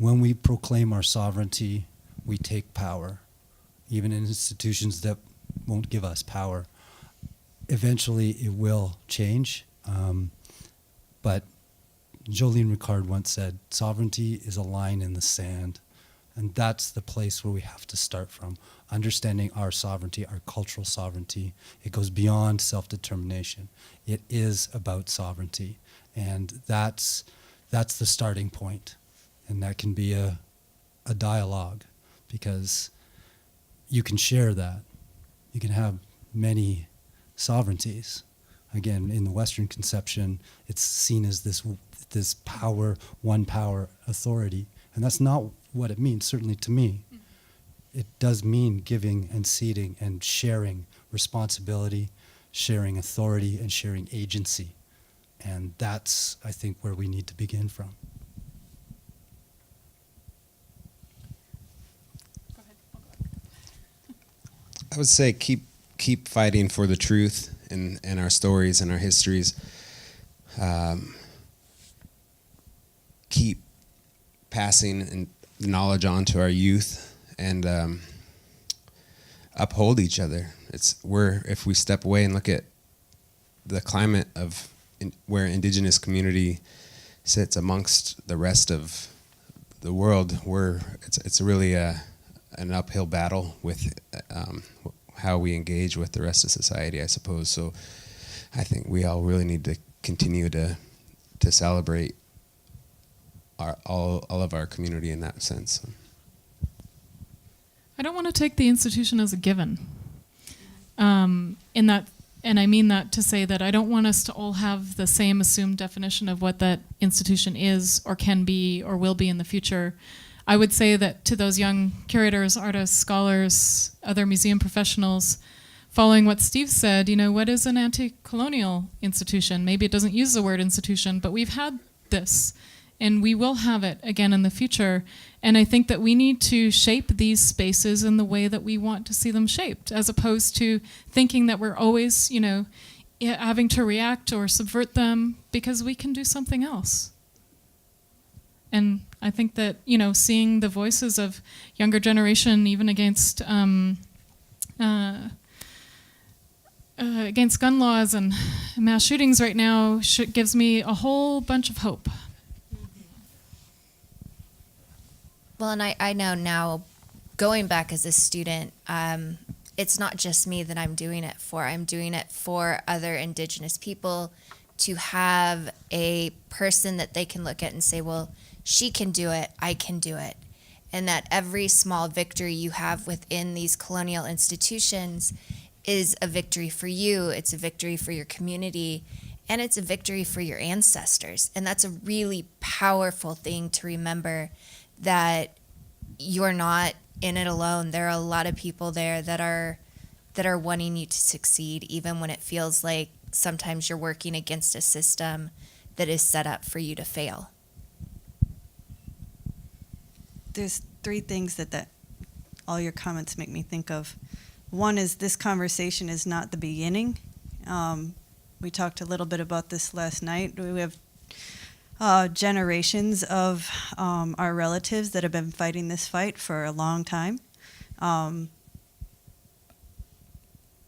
we proclaim our sovereignty, we take power, even in institutions that won't give us power. Eventually, it will change, but Jolene Ricard once said, sovereignty is a line in the sand. And that's the place where we have to start from, understanding our sovereignty, our cultural sovereignty. It goes beyond self-determination. It is about sovereignty. And that's the starting point. And that can be a dialogue, because you can share that. You can have many sovereignties. Again, in the Western conception, it's seen as this power, one power authority. And that's not what it means, certainly to me. It does mean giving and ceding and sharing responsibility, sharing authority, and sharing agency. And that's, I think, where we need to begin from. I would say keep fighting for the truth in our stories and our histories. Keep passing the knowledge on to our youth, and uphold each other. If we step away and look at the climate of where indigenous community sits amongst the rest of the world, it's really an uphill battle with how we engage with the rest of society, I suppose. So I think we all really need to continue to celebrate all of our community in that sense. I don't want to take the institution as a given. And I mean that to say that I don't want us to all have the same assumed definition of what that institution is or can be or will be in the future. I would say that to those young curators, artists, scholars, other museum professionals, following what Steve said, what is an anti-colonial institution? Maybe it doesn't use the word institution, but we've had this, and we will have it again in the future. And I think that we need to shape these spaces in the way that we want to see them shaped, as opposed to thinking that we're always, having to react or subvert them, because we can do something else. And I think that, seeing the voices of younger generation, even against gun laws and mass shootings right now, gives me a whole bunch of hope. Well, and I know now, going back as a student, it's not just me that I'm doing it for. I'm doing it for other Indigenous people, to have a person that they can look at and say, well, she can do it, I can do it. And that every small victory you have within these colonial institutions is a victory for you, it's a victory for your community, and it's a victory for your ancestors. And that's a really powerful thing to remember, that you're not in it alone. There are a lot of people there that are wanting you to succeed, even when it feels like sometimes you're working against a system that is set up for you to fail. There's three things that all your comments make me think of. One is, this conversation is not the beginning. We talked a little bit about this last night. We have generations of our relatives that have been fighting this fight for a long time,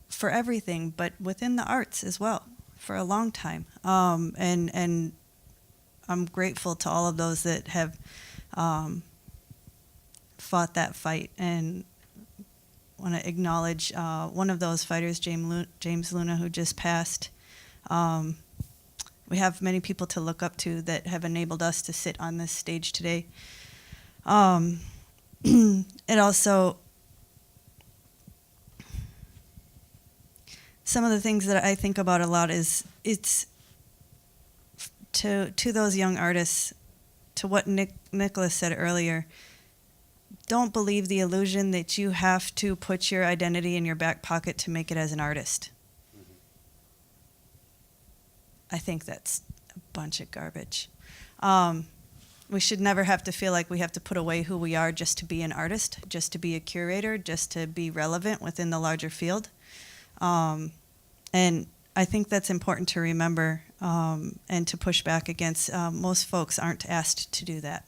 for everything, but within the arts as well, for a long time. And I'm grateful to all of those that have fought that fight, and want to acknowledge one of those fighters, James Luna, who just passed. We have many people to look up to that have enabled us to sit on this stage today. It also, some of the things that I think about a lot is, it's to those young artists, to what Nicholas said earlier, don't believe the illusion that you have to put your identity in your back pocket to make it as an artist. I think that's a bunch of garbage. We should never have to feel like we have to put away who we are just to be an artist, just to be a curator, just to be relevant within the larger field. And I think that's important to remember, and to push back against. Most folks aren't asked to do that.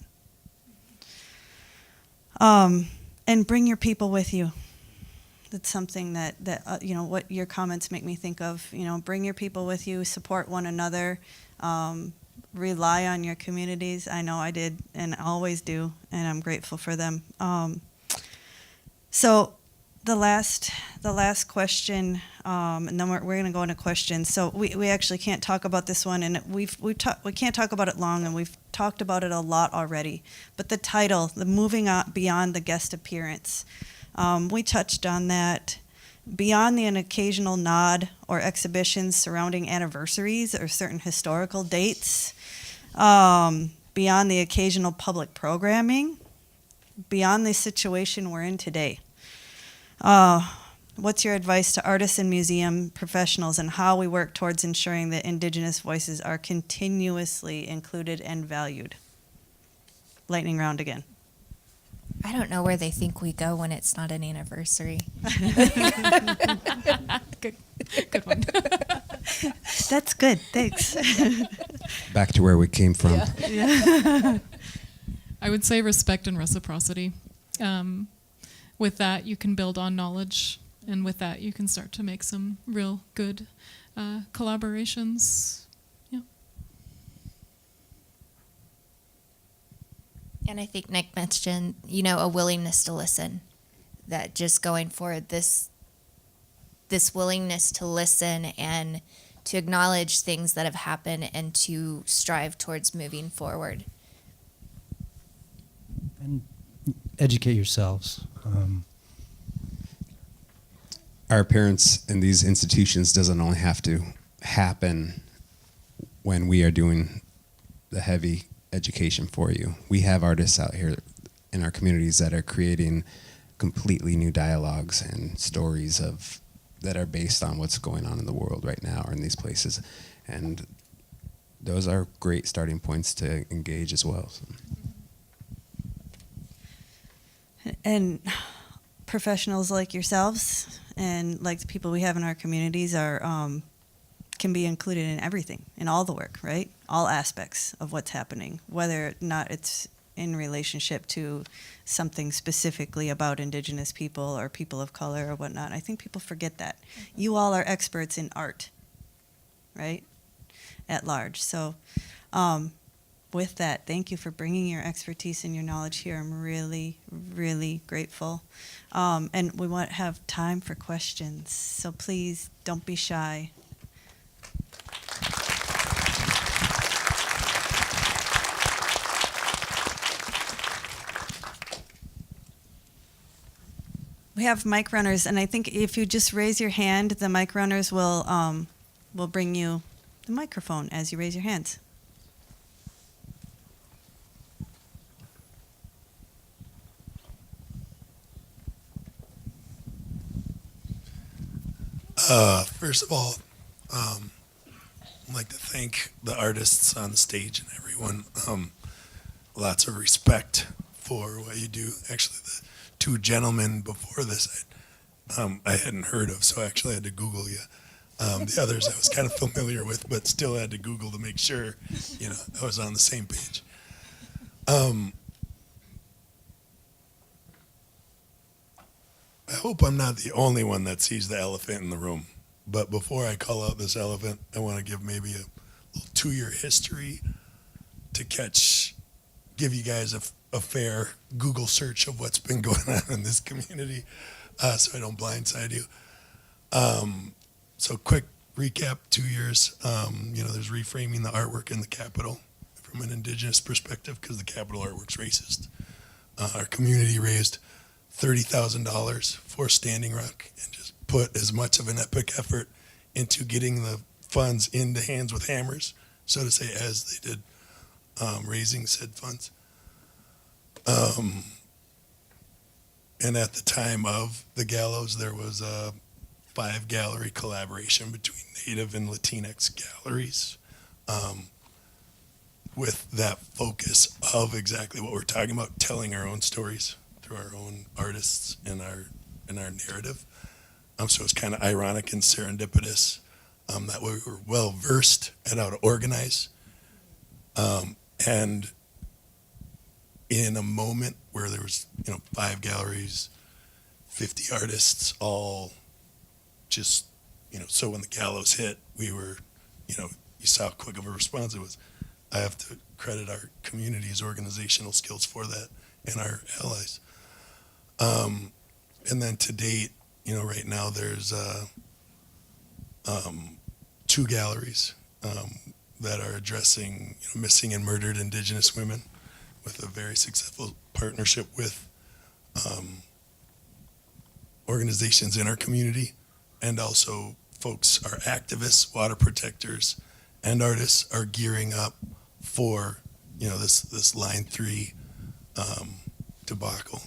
And bring your people with you. That's something that what your comments make me think of. Bring your people with you, support one another, rely on your communities. I know I did and always do, and I'm grateful for them. So the last question, and then we're going to go into questions. So we actually can't talk about this one, and we can't talk about it long, and we've talked about it a lot already. But the title, the moving on beyond the guest appearance, we touched on that. Beyond an occasional nod or exhibitions surrounding anniversaries or certain historical dates, beyond the occasional public programming, beyond the situation we're in today. What's your advice to artists and museum professionals and how we work towards ensuring that Indigenous voices are continuously included and valued? Lightning round again. I don't know where they think we go when it's not an anniversary. Good one. That's good. Thanks. Back to where we came from. I would say respect and reciprocity. With that, you can build on knowledge, and with that, you can start to make some real good collaborations. Yeah. And I think Nick mentioned, a willingness to listen. That just going forward, this willingness to listen and to acknowledge things that have happened and to strive towards moving forward. And educate yourselves. Our appearance in these institutions doesn't only have to happen when we are doing the heavy education for you. We have artists out here in our communities that are creating completely new dialogues and stories that are based on what's going on in the world right now or in these places. And those are great starting points to engage as well. So. And professionals like yourselves and like the people we have in our communities are can be included in everything, in all the work, right? All aspects of what's happening, whether or not it's in relationship to something specifically about Indigenous people or people of color or whatnot. I think people forget that. You all are experts in art, right? At large. So with that, thank you for bringing your expertise and your knowledge here. I'm really, really grateful. And we want to have time for questions. So please don't be shy. We have mic runners, and I think if you just raise your hand, the mic runners will bring you the microphone as you raise your hands. First of all, I'd like to thank the artists on stage and everyone. Lots of respect for what you do. Actually, the two gentlemen before this I hadn't heard of, so I actually had to Google you. The others I was kind of familiar with, but still had to Google to make sure, I was on the same page. I hope I'm not the only one that sees the elephant in the room. But before I call out this elephant, I want to give maybe a little 2-year history to give you guys a fair Google search of what's been going on in this community, so I don't blindside you. So quick recap, 2 years. There's reframing the artwork in the Capitol from an Indigenous perspective because the Capitol artwork's racist. Our community raised $30,000 for Standing Rock and just put as much of an epic effort into getting the funds into hands with hammers, so to say, as they did raising said funds. And at the time of the gallows, there was a 5-gallery collaboration between Native and Latinx galleries, with that focus of exactly what we're talking about, telling our own stories through our own artists and our narrative. So it's kind of ironic and serendipitous that we were well versed at how to organize, and in a moment where there was 5 galleries, 50 artists, all just so when the gallows hit, we were you saw how quick of a response it was. I have to credit our community's organizational skills for that and our allies. And then to date, right now there's 2 galleries that are addressing missing and murdered Indigenous women, with a very successful partnership with organizations in our community, and also folks are activists, water protectors, and artists are gearing up for this Line 3 debacle.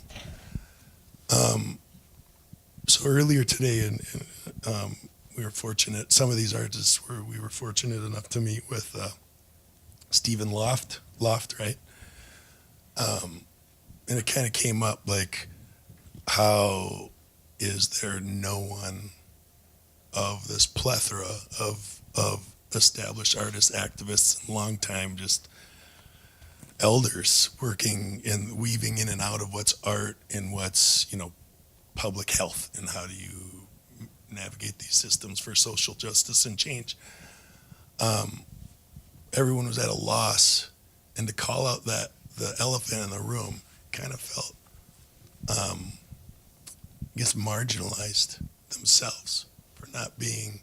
So earlier today, we were fortunate. Some of these artists we were fortunate enough to meet with Stephen Loft, right? And it kind of came up like, how is there no one of this plethora of established artists, activists, and longtime just elders working and weaving in and out of what's art and what's public health, and how do you navigate these systems for social justice and change? Everyone was at a loss, and to call out that the elephant in the room kind of felt, I guess, marginalized themselves for not being,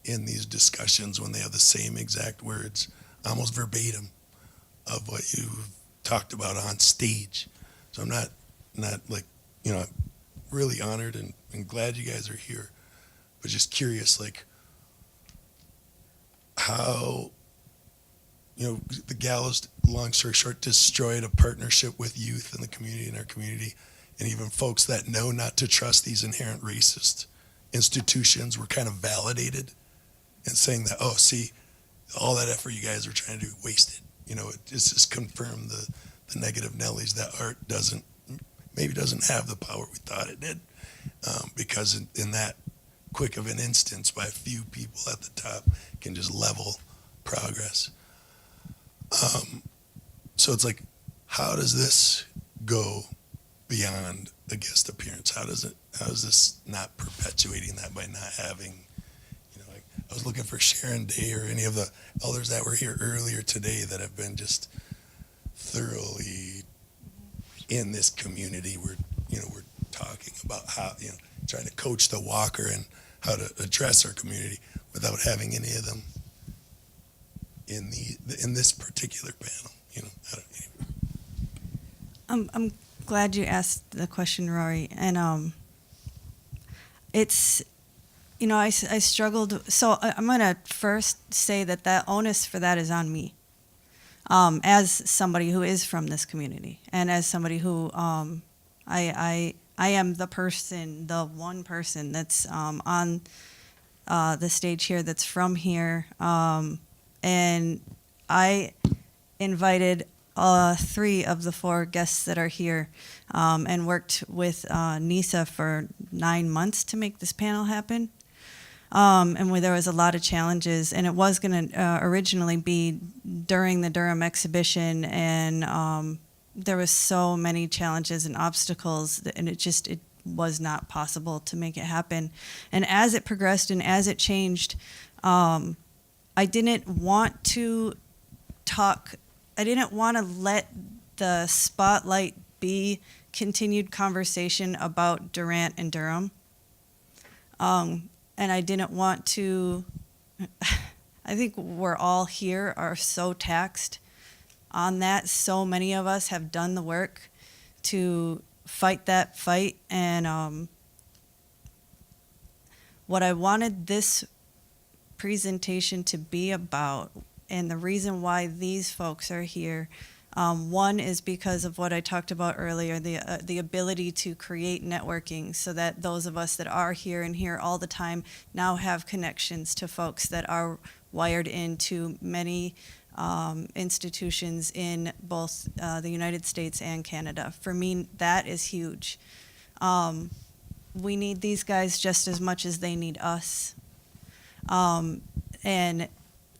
in these discussions when they have the same exact words, almost verbatim, of what you talked about on stage. So I'm not like, I'm really honored and glad you guys are here, but just curious, like, how, the gallows, long story short, destroyed a partnership with youth in the community, in our community, and even folks that know not to trust these inherent racist institutions were kind of validated and saying that, oh, see, all that effort you guys were trying to do wasted. It just confirmed the negative Nellies that art maybe doesn't have the power we thought it did, because in that quick of an instance by a few people at the top can just level progress. So it's like, how does this go beyond a guest appearance? How is this not perpetuating that by not having, like, I was looking for Sharon Day or any of the elders that were here earlier today that have been just thoroughly in this community. We're talking about how, trying to coach the walker and how to address our community without having any of them in this particular panel. I'm glad you asked the question, Rory, and it's, I struggled. So I'm gonna first say that onus for that is on me, as somebody who is from this community, and as somebody who I am the one person that's on the stage here that's from here, and I invited 3 of the 4 guests that are here, and worked with Nisa for 9 months to make this panel happen. And where there was a lot of challenges, and it was going to originally be during the Durham exhibition, and there was so many challenges and obstacles, and it was not possible to make it happen. And as it progressed and as it changed, I didn't want to let the spotlight be continued conversation about Durant and Durham. And I didn't want to, I think we're all here are so taxed on that. So many of us have done the work to fight that fight. And what I wanted this presentation to be about, and the reason why these folks are here, one is because of what I talked about earlier, the ability to create networking, so that those of us that are here and here all the time now have connections to folks that are wired into many institutions in both the United States and Canada. For me, that is huge. We need these guys just as much as they need us. And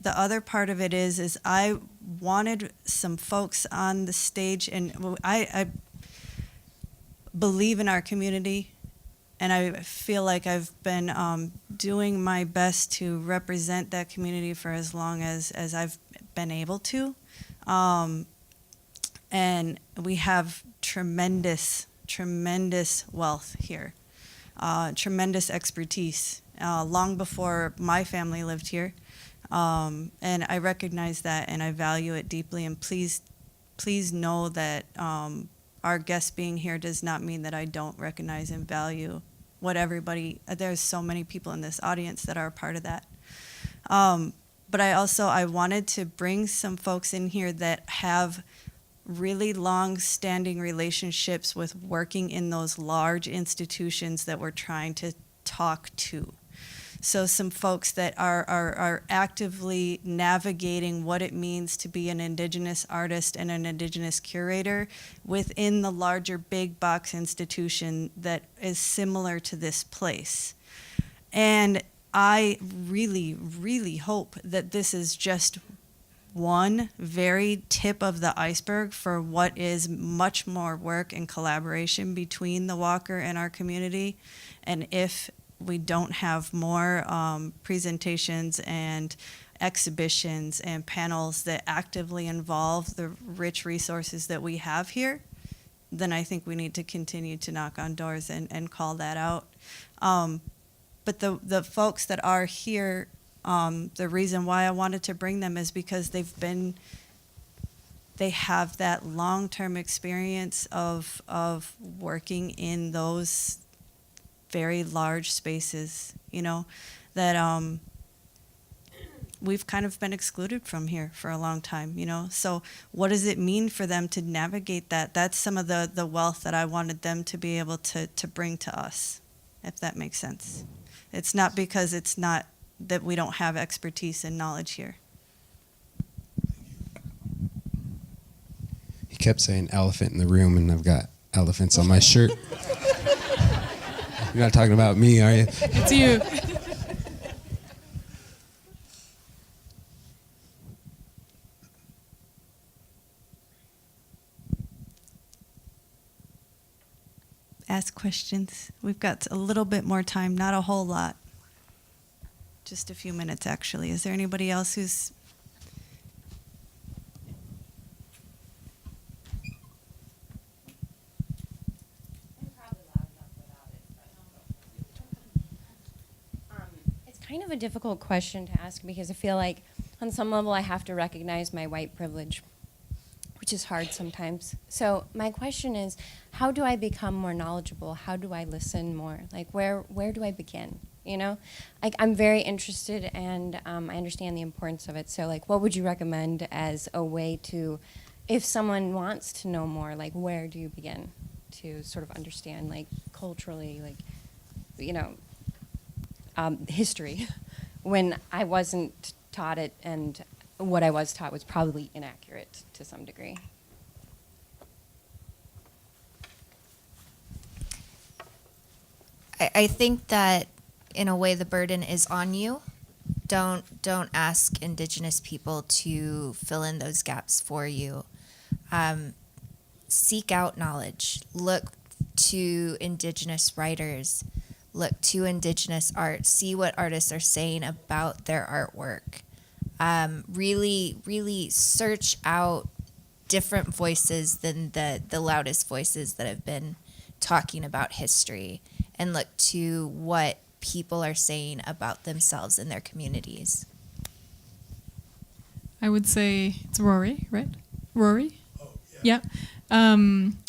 the other part of it is I wanted some folks on the stage, and I believe in our community, and I feel like I've been doing my best to represent that community for as long as I've been able to. And we have tremendous wealth here, tremendous expertise, long before my family lived here. And I recognize that and I value it deeply. And please know that our guest being here does not mean that I don't recognize and value what everybody, there's so many people in this audience that are a part of that. But I wanted to bring some folks in here that have really long-standing relationships with working in those large institutions that we're trying to talk to. So some folks that are actively navigating what it means to be an Indigenous artist and an Indigenous curator within the larger big box institution that is similar to this place. And I really, really hope that this is just one very tip of the iceberg for what is much more work and collaboration between the Walker and our community. And if we don't have more presentations and exhibitions and panels that actively involve the rich resources that we have here, then I think we need to continue to knock on doors and call that out. But the folks that are here, the reason why I wanted to bring them is because they have that long-term experience of working in those very large spaces, that we've kind of been excluded from here for a long time, So what does it mean for them to navigate that? That's some of the wealth that I wanted them to be able to bring to us, if that makes sense. It's not because it's not that we don't have expertise and knowledge here. He kept saying elephant in the room, and I've got elephants on my shirt. You're not talking about me, are you? It's you. Ask questions. We've got a little bit more time, not a whole lot. Just a few minutes, actually. Is there anybody else who's... It's kind of a difficult question to ask because I feel like on some level I have to recognize my white privilege, which is hard sometimes. So my question is, how do I become more knowledgeable? How do I listen more? Like, where do I begin? Like, I'm very interested and I understand the importance of it. So, like, what would you recommend as a way to, if someone wants to know more, like, where do you begin to sort of understand, like, culturally, like, history, when I wasn't taught it, and what I was taught was probably inaccurate to some degree. I think that in a way the burden is on you. Don't ask Indigenous people to fill in those gaps for you. Seek out knowledge. Look to Indigenous writers. Look to Indigenous art. See what artists are saying about their artwork. Really search out different voices than the loudest voices that have been talking about history, and look to what people are saying about themselves and their communities. I would say it's Rory, right? Rory? Oh, yeah. Yeah.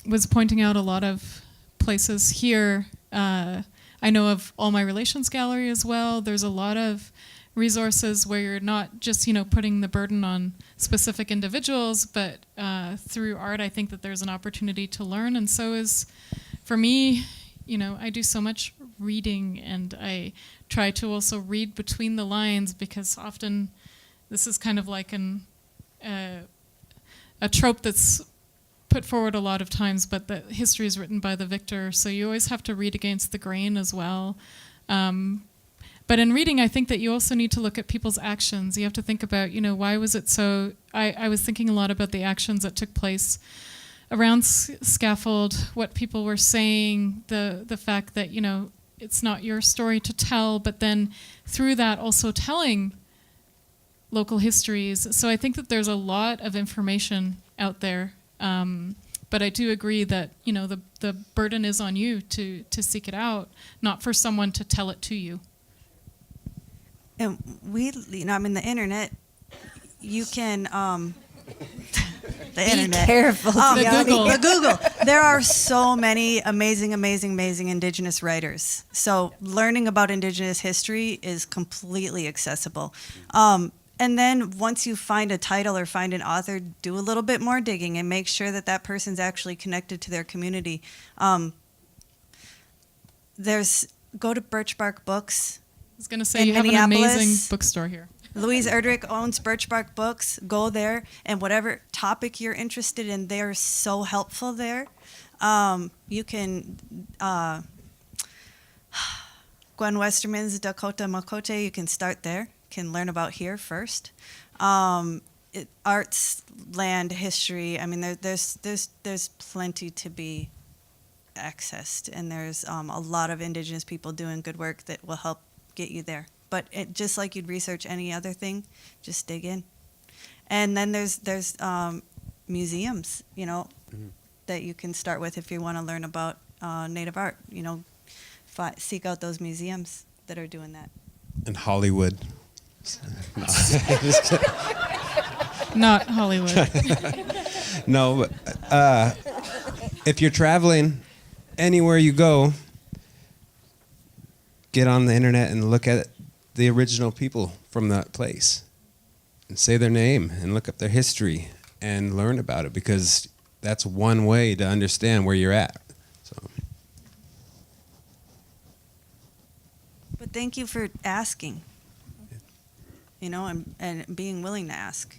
Was pointing out a lot of places here. I know of All My Relations Gallery as well. There's a lot of resources where you're not just, putting the burden on specific individuals, but through art, I think that there's an opportunity to learn. And so is, for me, I do so much reading, and I try to also read between the lines, because often this is kind of like a trope that's put forward a lot of times, but that history is written by the victor, so you always have to read against the grain as well. But in reading, I think that you also need to look at people's actions. You have to think about, why was it so... I was thinking a lot about the actions that took place around Scaffold, what people were saying, the fact that, it's not your story to tell, but then through that also telling local histories. So I think that there's a lot of information out there. But I do agree that, you know, the burden is on you to seek it out, not for someone to tell it to you. And we, you know, I mean, the internet, you can, the internet. careful, The Google. There are so many amazing Indigenous writers. So learning about Indigenous history is completely accessible. And then once you find a title or find an author, do a little bit more digging and make sure that that person's actually connected to their community. Go to Birchbark Books. I was going to say, In you have an Minneapolis. amazing bookstore here. Louise Erdrich owns Birchbark Books. Go there, and whatever topic you're interested in, they're so helpful there. You can, Gwen Westerman's Dakota Makote, you can start there, can learn about here first. Arts, land, history, I mean, there's plenty to be accessed, and there's a lot of Indigenous people doing good work that will help get you there. But just like you'd research any other thing, just dig in. And then there's museums, you know, that you can start with if you want to learn about Native art. You know, seek out those museums that are doing that. In Hollywood. Not Hollywood. No, but if you're traveling anywhere you go, get on the internet and look at the original people from that place and say their name and look up their history and learn about it, because that's one way to understand where you're at. So. But thank you for asking, you know, and being willing to ask.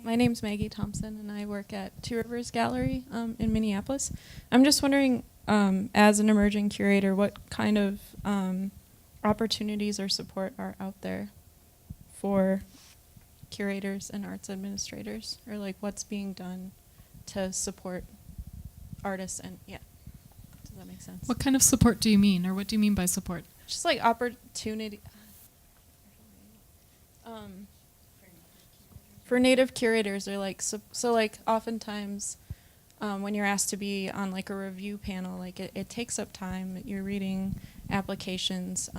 My name's Maggie Thompson, and I work at Two Rivers Gallery in Minneapolis. I'm just wondering, as an emerging curator, what kind of opportunities or support are out there for curators and arts administrators, or like what's being done to support artists and does that make sense? What kind of support do you mean, or what do you mean by support? Just like opportunity. For Native curators, or like so like oftentimes when you're asked to be on like a review panel, like it takes up time. You're reading applications.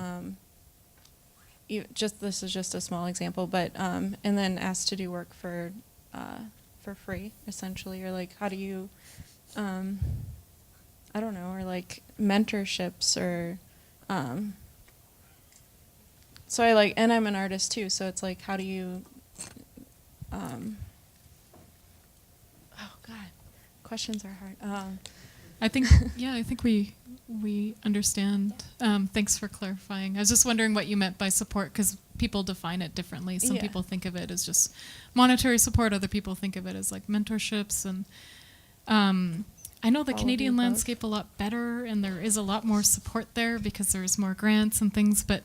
This is just a small example, but and then asked to do work for free, essentially, or like how do you, I don't know, or like mentorships or. So I like, and I'm an artist too, so it's like how do you. Oh God, questions are hard. I think we understand. Thanks for clarifying. I was just wondering what you meant by support, because people define it differently. Some people think of it as just monetary support. Other people think of it as like mentorships. And I know the Canadian landscape a lot better, and there is a lot more support there because there's more grants and things. But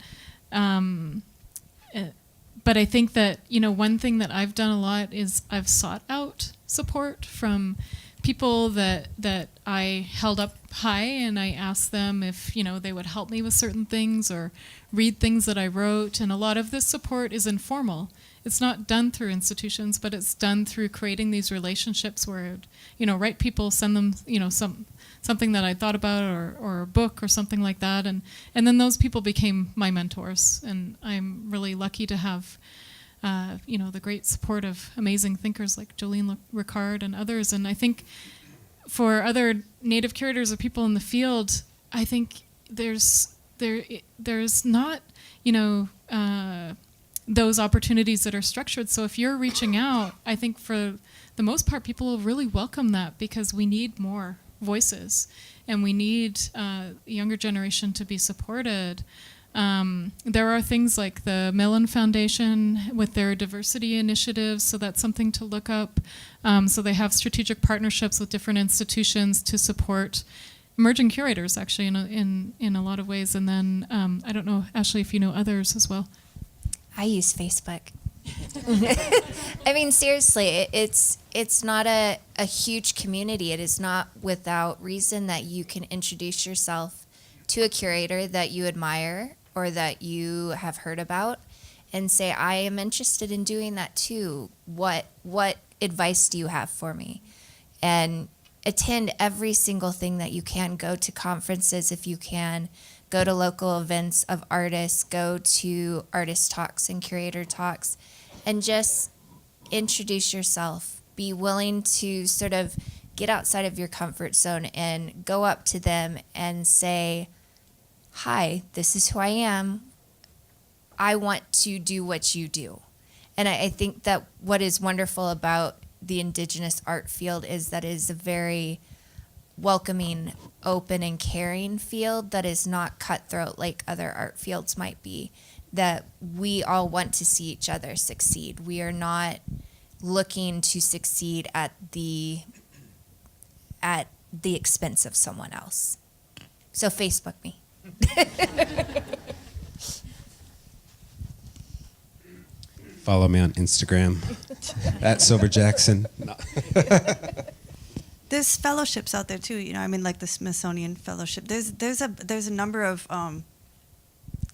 I think that, you know, one thing that I've done a lot is I've sought out support from people that I held up high, and I asked them if, you know, they would help me with certain things or read things that I wrote. And a lot of this support is informal. It's not done through institutions, but it's done through creating these relationships where, you know, right people send them, you know, something that I thought about, or a book or something like that. And then those people became my mentors. And I'm really lucky to have, you know, the great support of amazing thinkers like Jolene Ricard and others. And I think for other Native curators or people in the field, I think there's not, you know, those opportunities that are structured. So if you're reaching out, I think for the most part, people will really welcome that, because we need more voices, and we need the younger generation to be supported. There are things like the Mellon Foundation with their diversity initiatives, so that's something to look up. So they have strategic partnerships with different institutions to support emerging curators, actually, in a lot of ways. And then I don't know, Ashley, if you know others as well. I use Facebook. I mean, seriously, it's not a huge community. It is not without reason that you can introduce yourself to a curator that you admire or that you have heard about and say, I am interested in doing that too. What advice do you have for me? And attend every single thing that you can. Go to conferences if you can. Go to local events of artists. Go to artist talks and curator talks. And just introduce yourself. Be willing to sort of get outside of your comfort zone and go up to them and say, hi, this is who I am. I want to do what you do. And I think that what is wonderful about the Indigenous art field is that it is a very welcoming, open, and caring field that is not cutthroat like other art fields might be, that we all want to see each other succeed. We are not looking to succeed at the expense of someone else. So Facebook me. Follow me on Instagram at Sober Jackson. No. There's fellowships out there too, you know. I mean, like the Smithsonian Fellowship. There's a number of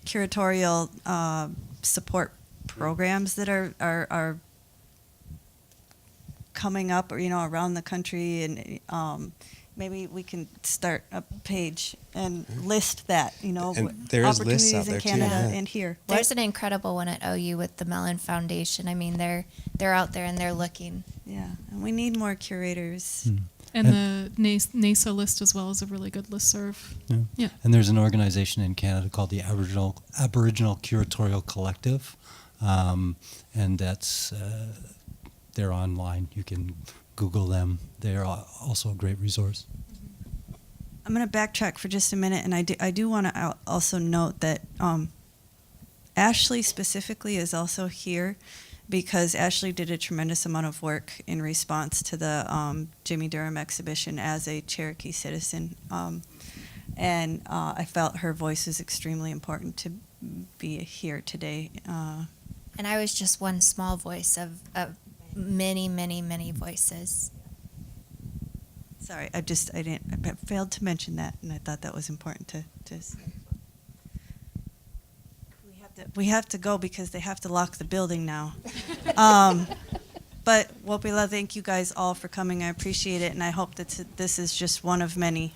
curatorial support programs that are coming up, or around the country, and maybe we can start a page and list that, And there is lists out opportunities in there too, Canada yeah. and here. There's an incredible one at OU with the Mellon Foundation. I mean, they're out there and they're looking. Yeah, and we need more curators. And the NASA list as well is a really good listserv. Yeah. And there's an organization in Canada called the Aboriginal Curatorial Collective, and that's they're online. You can Google them. They're also a great resource. I'm going to backtrack for just a minute, and I do want to also note that Ashley specifically is also here because Ashley did a tremendous amount of work in response to the Jimmy Durham exhibition as a Cherokee citizen, and I felt her voice was extremely important to be here today. And I was just one small voice of many, many, many voices. Sorry, I failed to mention that, and I thought that was important to say. We have to go because they have to lock the building now. But Wopila, thank you guys all for coming. I appreciate it, and I hope that this is just one of many.